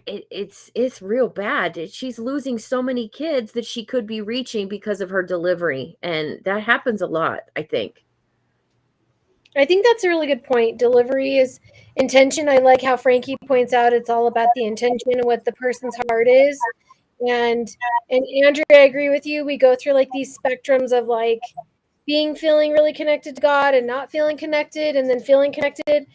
it's real bad. She's losing so many kids that she could be reaching because of her delivery, and that happens a lot, I think. I think that's a really good point. Delivery is intention. I like how Frankie points out it's all about the intention and what the person's heart is. And Andrea, I agree with you. We go through like these spectrums of like feeling really connected to God and not feeling connected, and then feeling connected.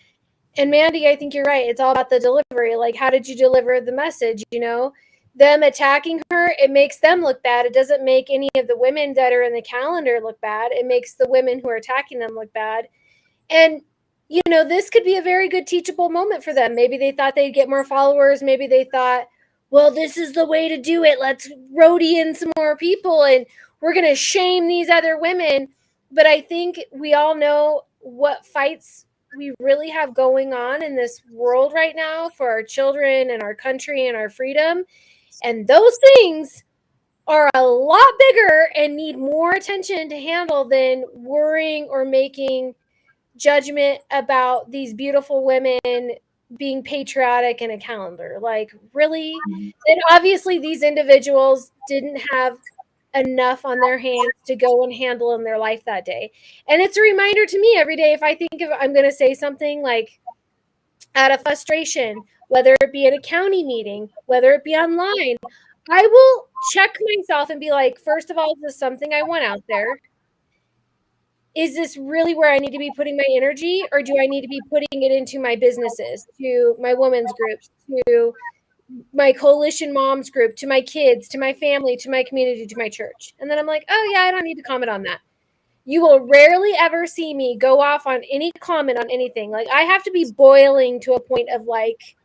And Mandy, I think you're right. It's all about the delivery. Like, how did you deliver the message? Them attacking her, it makes them look bad. It doesn't make any of the women that are in the calendar look bad. It makes the women who are attacking them look bad. And, this could be a very good teachable moment for them. Maybe they thought they'd get more followers. Maybe they thought, well, this is the way to do it. Let's roadie in some more people and we're going to shame these other women. But I think we all know what fights we really have going on in this world right now for our children and our country and our freedom. And those things are a lot bigger and need more attention to handle than worrying or making judgment about these beautiful women being patriotic in a calendar. Like, really? And obviously these individuals didn't have enough on their hands to go and handle in their life that day. And it's a reminder to me every day, if I think of I'm going to say something like out of frustration, whether it be at a county meeting, whether it be online, I will check myself and be like, first of all, is this something I want out there? Is this really where I need to be putting my energy, or do I need to be putting it into my businesses, to my women's groups, to my coalition moms group, to my kids, to my family, to my community, to my church? And then I'm like, oh yeah, I don't need to comment on that. You will rarely ever see me go off on any comment on anything. Like, I have to be boiling to a point of like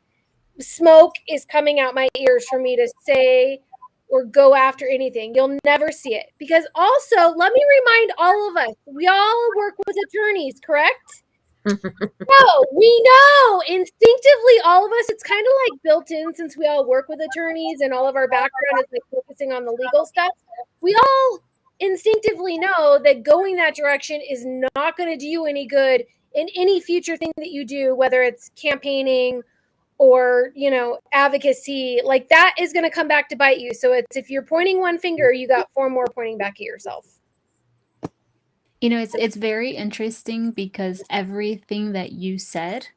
smoke is coming out my ears for me to say or go after anything. You'll never see it. Because also, let me remind all of us, we all work with attorneys, correct? No, we know instinctively, all of us, it's kind of like built in, since we all work with attorneys and all of our background is like focusing on the legal stuff. We all instinctively know that going that direction is not going to do you any good in any future thing that you do, whether it's campaigning or, advocacy. Like, that is going to come back to bite you. So it's, if you're pointing one finger, you got four more pointing back at yourself. It's very interesting because everything that you said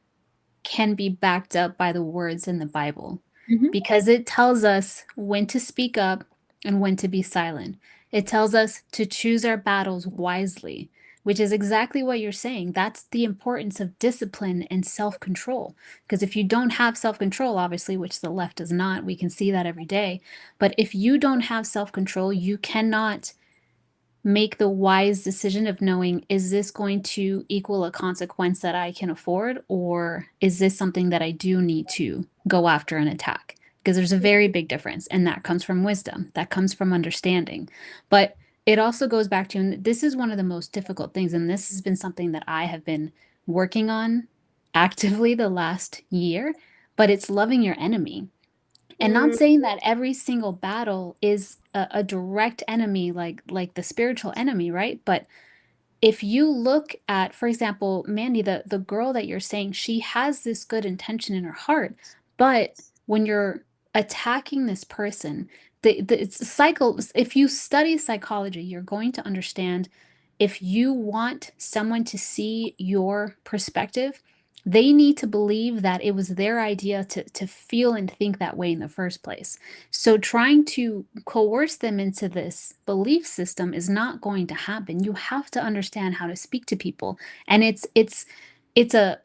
can be backed up by the words in the Bible, because it tells us when to speak up and when to be silent. It tells us to choose our battles wisely, which is exactly what you're saying. That's the importance of discipline and self-control. Because if you don't have self-control, obviously, which the left does not, we can see that every day. But if you don't have self-control, you cannot make the wise decision of knowing, is this going to equal a consequence that I can afford, or is this something that I do need to go after and attack? Because there's a very big difference, and that comes from wisdom, that comes from understanding. But it also goes back to, and this is one of the most difficult things, and this has been something that I have been working on actively the last year, but it's loving your enemy. And not saying that every single battle is a direct enemy, like the spiritual enemy, right? But if you look at, for example, Mandy, the girl that you're saying, she has this good intention in her heart, but when you're attacking this person, it's a cycle. If you study psychology, you're going to understand if you want someone to see your perspective, they need to believe that it was their idea to feel and think that way in the first place. So trying to coerce them into this belief system is not going to happen. You have to understand how to speak to people. And it's a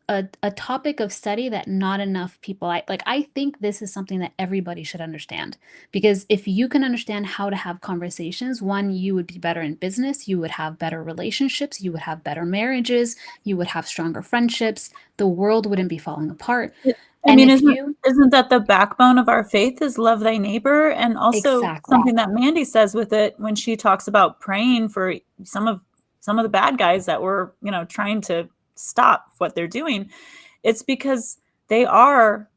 topic of study that not enough people I think this is something that everybody should understand, because if you can understand how to have conversations, one, you would be better in business, you would have better relationships, you would have better marriages, you would have stronger friendships, the world wouldn't be falling apart. I mean, isn't that the backbone of our faith, is love thy neighbor? And also Exactly. something that Mandy says with it when she talks about praying for some of the bad guys that were, trying to stop what they're doing. It's because they are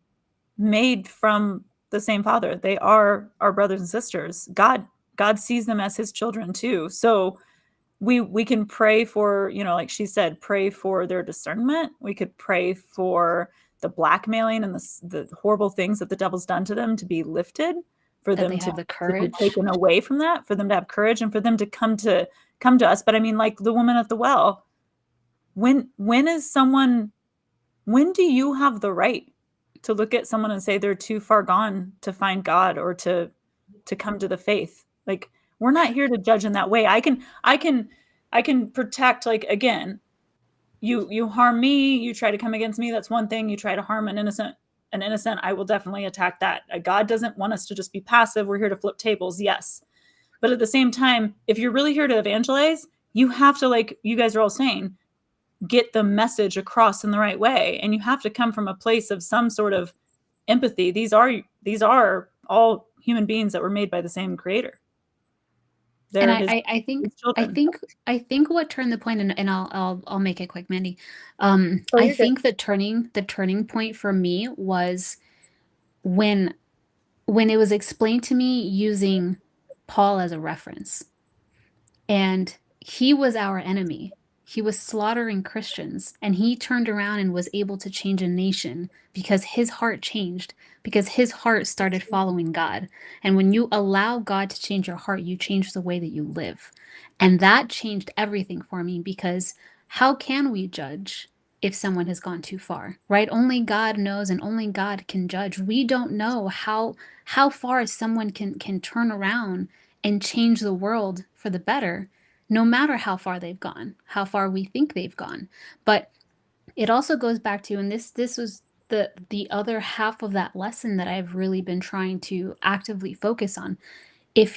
made from the same Father. They are our brothers and sisters. God sees them as his children too. So we can pray for, like she said, pray for their discernment. We could pray for the blackmailing and the horrible things that the devil's done to them to be lifted, for that them they to have the courage, be taken away from that, for them to have courage, and for them to come to us. But I mean, like the woman at the well, when do you have the right to look at someone and say they're too far gone to find God or to come to the faith? Like, we're not here to judge in that way. I can protect, like, again, you harm me, you try to come against me, that's one thing. You try to harm an innocent, I will definitely attack that. God doesn't want us to just be passive. We're here to flip tables, yes. But at the same time, if you're really here to evangelize, you have to, like you guys are all saying, get the message across in the right way. And you have to come from a place of some sort of empathy. These are all human beings that were made by the same creator. And I think what turned the point, and I'll make it quick, Mandy. I think the turning point for me was when it was explained to me using Paul as a reference. And he was our enemy. He was slaughtering Christians, and he turned around and was able to change a nation because his heart changed, because his heart started following God. And when you allow God to change your heart, you change the way that you live. And that changed everything for me, because how can we judge if someone has gone too far, right? Only God knows, and only God can judge. We don't know how far someone can turn around and change the world for the better, no matter how far they've gone, how far we think they've gone. But it also goes back to, and this was the other half of that lesson that I've really been trying to actively focus on. If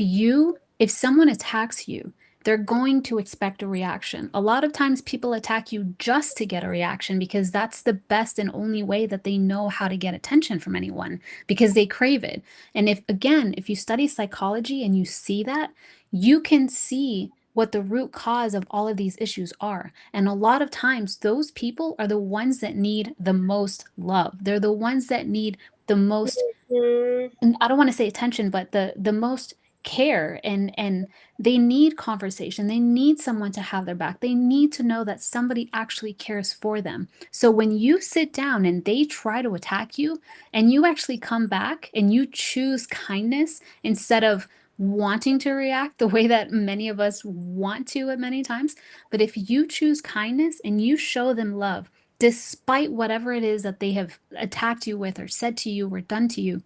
someone attacks you, they're going to expect a reaction. A lot of times people attack you just to get a reaction, because that's the best and only way that they know how to get attention from anyone, because they crave it. And if you study psychology and you see that, you can see what the root cause of all of these issues are. And a lot of times those people are the ones that need the most love. They're the ones that need the most, and I don't want to say attention, but the most care, and they need conversation. They need someone to have their back. They need to know that somebody actually cares for them. So when you sit down and they try to attack you, and you actually come back and you choose kindness instead of wanting to react the way that many of us want to at many times, but if you choose kindness and you show them love despite whatever it is that they have attacked you with or said to you or done to you,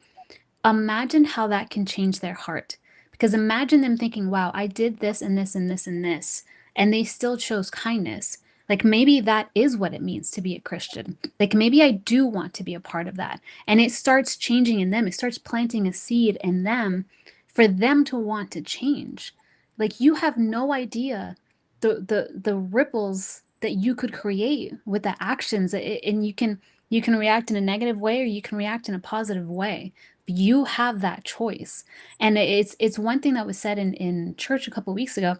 imagine how that can change their heart. Because imagine them thinking, wow, I did this and this and this and this, and they still chose kindness. Like, maybe that is what it means to be a Christian. Like, maybe I do want to be a part of that. And it starts changing in them. It starts planting a seed in them for them to want to change. Like, you have no idea the ripples that you could create with the actions. And you can react in a negative way, or you can react in a positive way. You have that choice. And it's one thing that was said in church a couple weeks ago.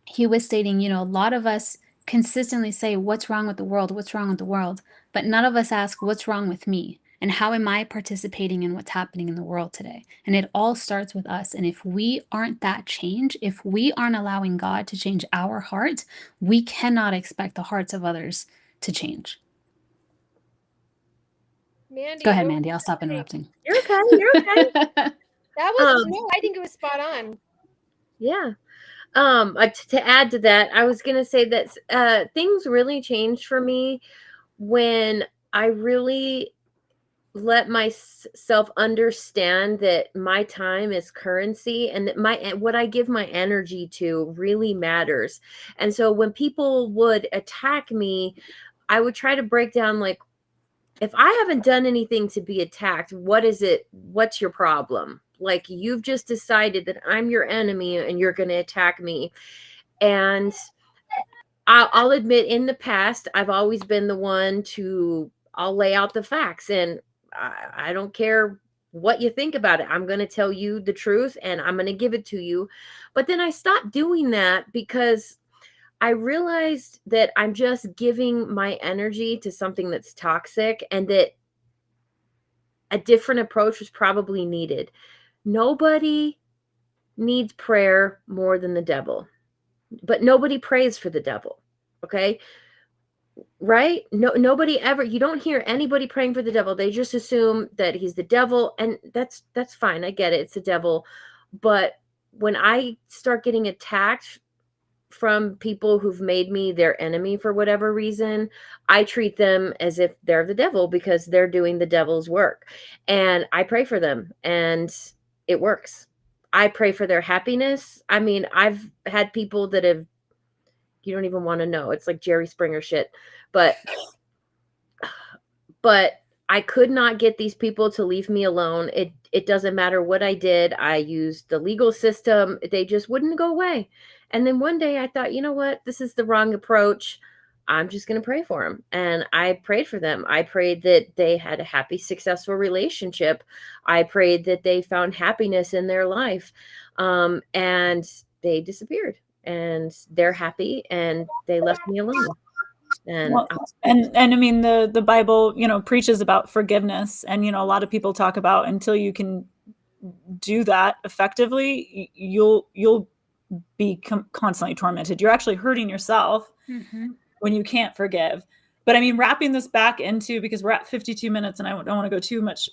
He was stating, a lot of us consistently say, what's wrong with the world? What's wrong with the world? But none of us ask, what's wrong with me? And how am I participating in what's happening in the world today? And it all starts with us. And if we aren't that change, if we aren't allowing God to change our heart, we cannot expect the hearts of others to change. Mandy, Go ahead, what Mandy. was I'll stop you saying? interrupting. You're okay. You're okay. That was no, I think it was spot on. Yeah. To add to that, I was gonna say that things really changed for me when I really let myself understand that my time is currency, and that what I give my energy to really matters. And so when people would attack me, I would try to break down, like, if I haven't done anything to be attacked, what is it? What's your problem? Like, you've just decided that I'm your enemy and you're going to attack me. And I'll admit, in the past, I've always been the one I'll lay out the facts, and I don't care what you think about it. I'm going to tell you the truth and I'm going to give it to you. But then I stopped doing that because I realized that I'm just giving my energy to something that's toxic, and that a different approach was probably needed. Nobody needs prayer more than the devil, but nobody prays for the devil. Okay. Right? No, nobody ever, you don't hear anybody praying for the devil. They just assume that he's the devil, and that's fine. I get it. It's the devil. But when I start getting attacked from people who've made me their enemy for whatever reason, I treat them as if they're the devil because they're doing the devil's work. And I pray for them, and it works. I pray for their happiness. I mean, I've had people that have, you don't even want to know. It's like Jerry Springer shit. But I could not get these people to leave me alone. It doesn't matter what I did. I used the legal system. They just wouldn't go away. And then one day I thought, you know what? This is the wrong approach. I'm just going to pray for them. And I prayed for them. I prayed that they had a happy, successful relationship. I prayed that they found happiness in their life. And they disappeared, and they're happy, and they left me alone. And well, and I mean, the Bible, preaches about forgiveness. And, a lot of people talk about, until you can do that effectively, you'll be constantly tormented. You're actually hurting yourself when you can't forgive. But I mean, wrapping this back into, because we're at 52 minutes and I don't want to go too much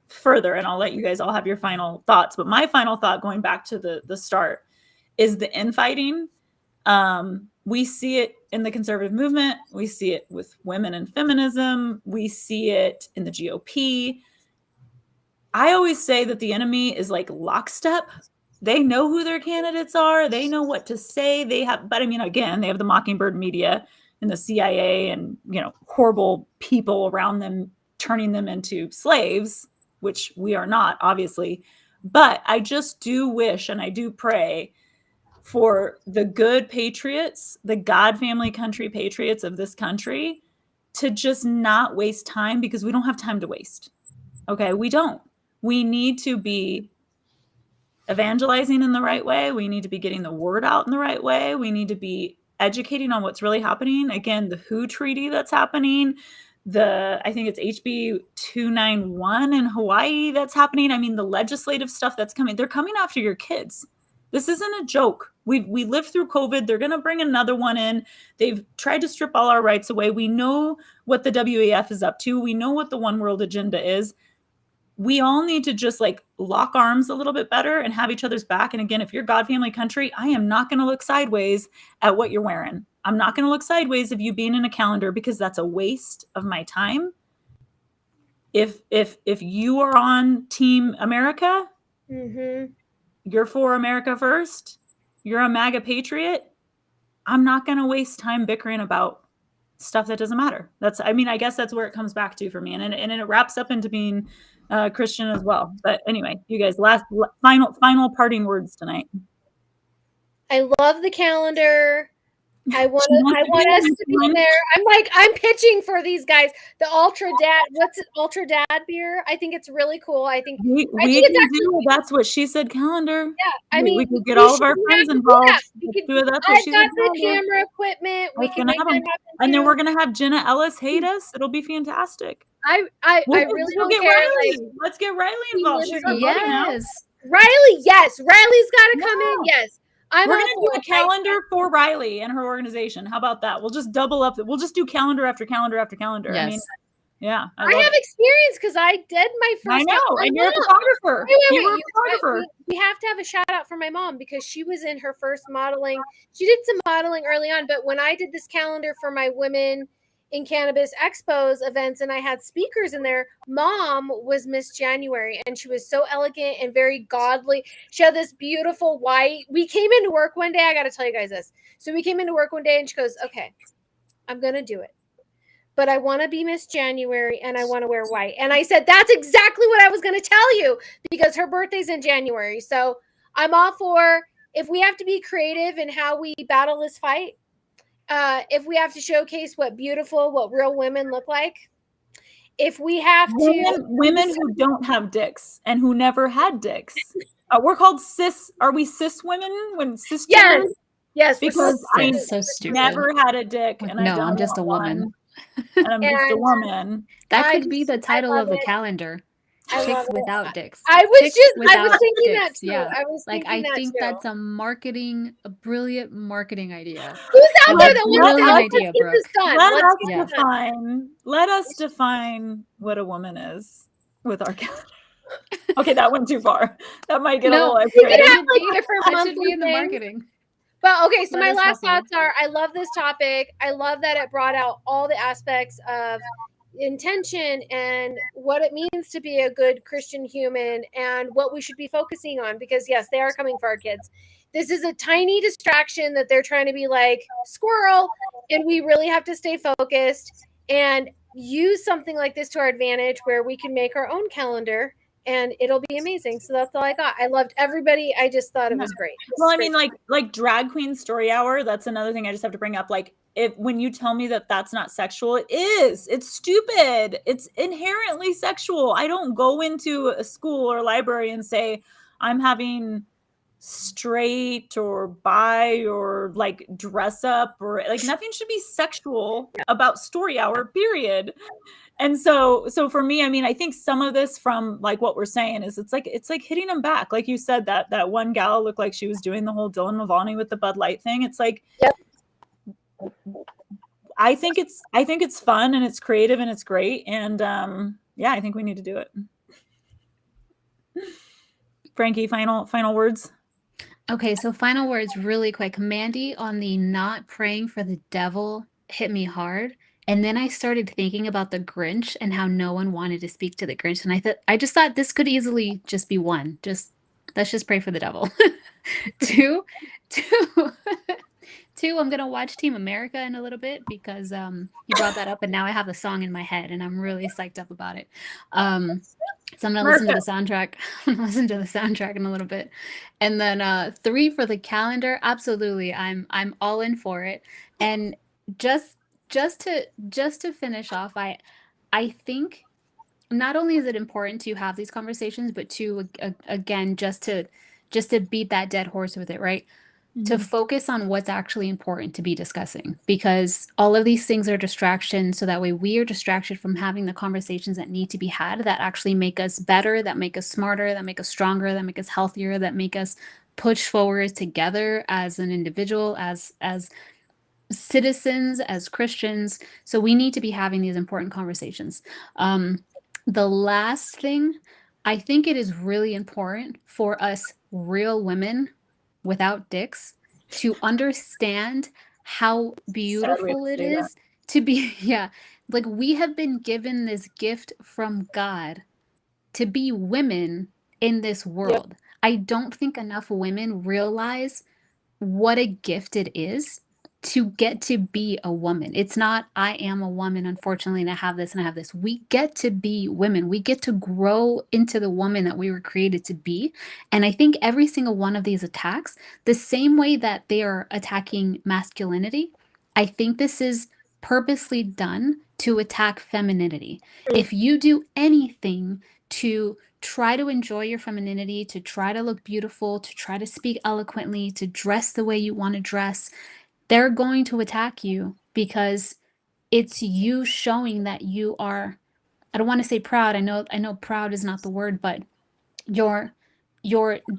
further, and I'll let you guys all have your final thoughts. But my final thought, going back to the start, is the infighting. We see it in the conservative movement. We see it with women and feminism. We see it in the GOP. I always say that the enemy is like lockstep. They know who their candidates are. They know what to say. But I mean, again, they have the Mockingbird media and the CIA and, horrible people around them, turning them into slaves, which we are not, obviously. But I just do wish, and I do pray for the good patriots, the God family country patriots of this country, to just not waste time, because we don't have time to waste. Okay, we don't. We need to be evangelizing in the right way. We need to be getting the word out in the right way. We need to be educating on what's really happening. Again, the WHO treaty that's happening, I think it's HB 291 in Hawaii that's happening. I mean, the legislative stuff that's coming, they're coming after your kids. This isn't a joke. We lived through COVID. They're going to bring another one in. They've tried to strip all our rights away. We know what the WEF is up to. We know what the One World Agenda is. We all need to just lock arms a little bit better and have each other's back. And again, if you're God family country, I am not going to look sideways at what you're wearing. I'm not going to look sideways of you being in a calendar, because that's a waste of my time. If you are on Team America, you're for America first, you're a MAGA patriot, I'm not going to waste time bickering about stuff that doesn't matter. I guess that's where it comes back to for me. And it wraps up into being Christian as well. But anyway, you guys, final parting words tonight. I love the calendar. I want us to be there. I'm pitching for these guys. The Ultra Dad, what's it? Ultra Dad beer. I think it's really cool. I think that's what she said. Calendar. Yeah, I mean, we could get all of our friends involved. I've got the camera equipment. We can make that happen. And then we're gonna have Jenna Ellis hate us. It'll be fantastic. I really don't care. Riley. Like, Let's get Riley we involved. She's our literally- buddy now. Yes. Riley, yes, Riley's got to come in. Yeah. Yes, I'm We're all gonna for do a it. calendar for Riley and her organization. How about that? We'll just double up. We'll just do calendar after calendar after calendar. Yes. I mean, yeah, I have experience because I did my first. I know, and you're a mom. photographer. Wait, You were a photographer. we have to have a shout out for my mom because she was in her first modeling. She did some modeling early on, but when I did this calendar for my Women in Cannabis Expos events and I had speakers in there, Mom was Miss January and she was so elegant and very godly. She had this beautiful white. We came into work one day. I got to tell you guys this. So we came into work one day and she goes, "Okay, I'm going to do it. But I want to be Miss January and I want to wear white." And I said, "That's exactly what I was going to tell you," because her birthday's in January. So I'm all for, if we have to be creative in how we battle this fight, if we have to showcase what real women look like, if we have to. Women who don't have dicks and who never had dicks. We're called cis. Are we cis women? When cis? Yes, because I so stupid. never had a dick, and no, I'm just a woman. And I'm just a woman. That could be the title of the calendar. Chicks without dicks. I was thinking that too. Yeah. I think that's a brilliant marketing idea. Who's out there that wants to idea, Brooke? Let us define what a woman is with our calendar. Okay, that went too far. That might get a little that should be in the marketing. But okay, so my last thoughts are, I love this topic. I love that it brought out all the aspects of intention and what it means to be a good Christian human and what we should be focusing on, because yes, they are coming for our kids. This is a tiny distraction that they're trying to be like squirrel, and we really have to stay focused and use something like this to our advantage where we can make our own calendar and it'll be amazing. So that's all I got. I loved everybody. I just thought it was great. Well, I mean, like drag queen story hour, that's another thing I just have to bring up. Like, when you tell me that that's not sexual, it is. It's stupid. It's inherently sexual. I don't go into a school or library and say I'm having straight or bi or like dress up, or like nothing should be sexual about story hour, period. And so for me, I mean, I think some of this from like what we're saying is it's like hitting them back. Like you said, that one gal looked like she was doing the whole Dylan Mulvaney with the Bud Light thing. It's like, yep. I think it's fun and it's creative and it's great. And yeah, I think we need to do it. Frankie, final words. Okay, so final words really quick. Mandy on the not praying for the devil hit me hard. And then I started thinking about the Grinch and how no one wanted to speak to the Grinch. And I just thought this could easily just be one. Let's just pray for the devil. Two, I'm going to watch Team America in a little bit because you brought that up and now I have the song in my head and I'm really psyched up about it. So I'm going to listen to the soundtrack. I'm going to listen to the soundtrack in a little bit. And then 3 for the calendar. Absolutely. I'm all in for it. And just to finish off, I think not only is it important to have these conversations, but to again just to beat that dead horse with it, right? Mm-hmm. To focus on what's actually important to be discussing, because all of these things are distractions. So that way we are distracted from having the conversations that need to be had, that actually make us better, that make us smarter, that make us stronger, that make us healthier, that make us push forward together as an individual, as citizens, as Christians. So we need to be having these important conversations. The last thing, I think it is really important for us real women without dicks to understand how beautiful it is to be, like we have been given this gift from God to be women in this world. Yep. I don't think enough women realize what a gift it is to get to be a woman. It's not, I am a woman, unfortunately, and I have this and I have this. We get to be women. We get to grow into the woman that we were created to be. And I think every single one of these attacks, the same way that they are attacking masculinity, I think this is purposely done to attack femininity. If you do anything to try to enjoy your femininity, to try to look beautiful, to try to speak eloquently, to dress the way you want to dress, they're going to attack you because it's you showing that you are I don't want to say proud. I know proud is not the word, but you're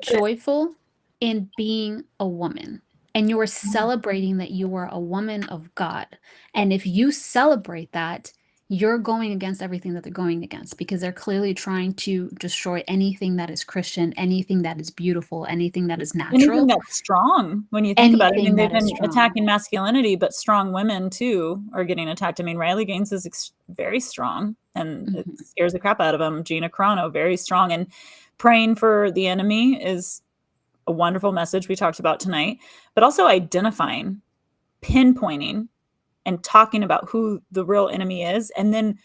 joyful in being a woman, and you're celebrating that you are a woman of God. And if you celebrate that, you're going against everything that they're going against, because they're clearly trying to destroy anything that is Christian, anything that is beautiful, anything that is Anything natural, that's strong when you think about it. I mean, anything they've that is been strong. attacking masculinity, but strong women too are getting attacked. I mean, Riley Gaines is very strong, and it scares the crap out of him. Gina Carano, very strong. And praying for the enemy is a wonderful message we talked about tonight, but also identifying, pinpointing, and talking about who the real enemy is, and then,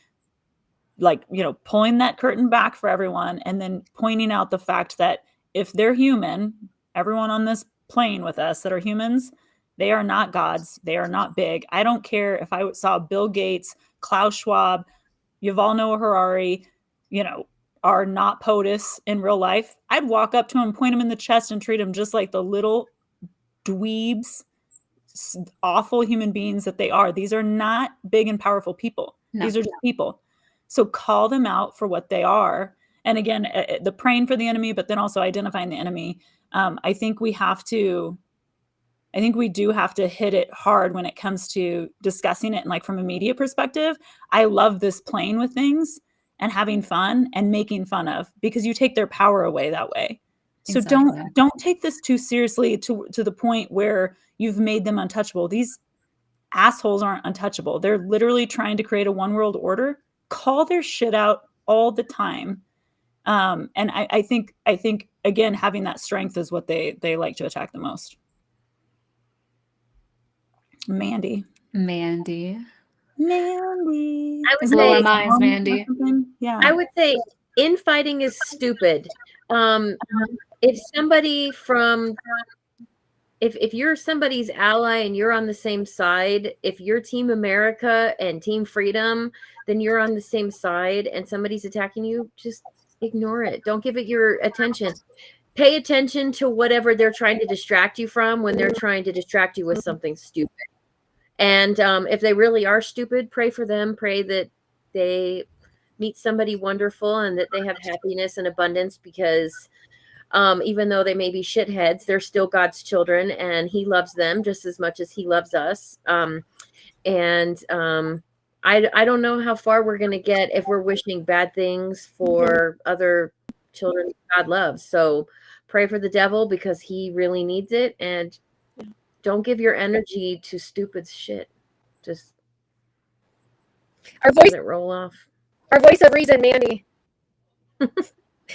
like, you know, pulling that curtain back for everyone, and then pointing out the fact that if they're human, everyone on this plane with us that are humans, they are not gods. They are not big. I don't care if I saw Bill Gates, Klaus Schwab, Yuval Noah Harari, you know, are not POTUS in real life. I'd walk up to him, point him in the chest, and treat him just like the little dweebs, awful human beings that they are. These are not big and powerful people. No. These are just people. So call them out for what they are. And again, the praying for the enemy, but then also identifying the enemy. I think we do have to hit it hard when it comes to discussing it. And like from a media perspective, I love this playing with things and having fun and making fun of, because you take their power away that way. So Exactly. don't take this too seriously to the point where you've made them untouchable. These assholes aren't untouchable. They're literally trying to create a one world order. Call their shit out all the time. And I think again, having that strength is what they like to attack the most. Mandy. I would Blow our say, minds, Mandy. Yeah. I would say infighting is stupid. If somebody from, if you're somebody's ally and you're on the same side, if you're Team America and Team Freedom, then you're on the same side, and somebody's attacking you, just ignore it. Don't give it your attention. Pay attention to whatever they're trying to distract you from when they're trying to distract you with something stupid. And if they really are stupid, pray for them. Pray that they meet somebody wonderful and that they have happiness and abundance, because even though they may be shitheads, they're still God's children, and he loves them just as much as he loves us. I don't know how far we're going to get if we're wishing bad things for other children God loves. So pray for the devil, because he really needs it. And don't give your energy to stupid shit. Just Our voice, roll off. Our voice of reason, Mandy.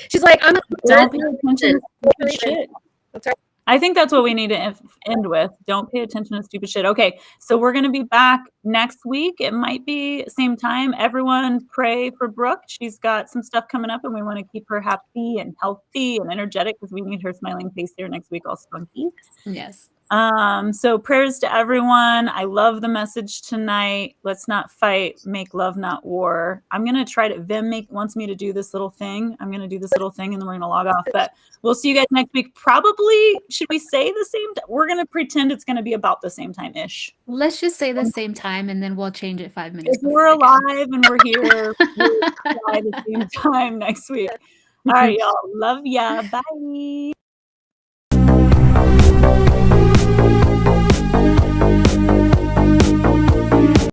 She's like, I'm don't pay attention to stupid shit. That's right. I think that's what we need to end with. Don't pay attention to stupid shit. Okay, so we're going to be back next week. It might be same time. Everyone pray for Brooke. She's got some stuff coming up, and we want to keep her happy and healthy and energetic, because we need her smiling face here next week, all spunky. Yes. So prayers to everyone. I love the message tonight. Let's not fight, make love, not war. I'm going to try to, Vim wants me to do this little thing. I'm going to do this little thing, and then we're going to log off, but we'll see you guys next week. Probably, should we say the same? We're going to pretend it's going to be about the same time-ish. Let's just say the same time, and then we'll change it 5 minutes. If we're alive and we're here, we'll try the same time next week. All right, y'all. Love ya. Bye.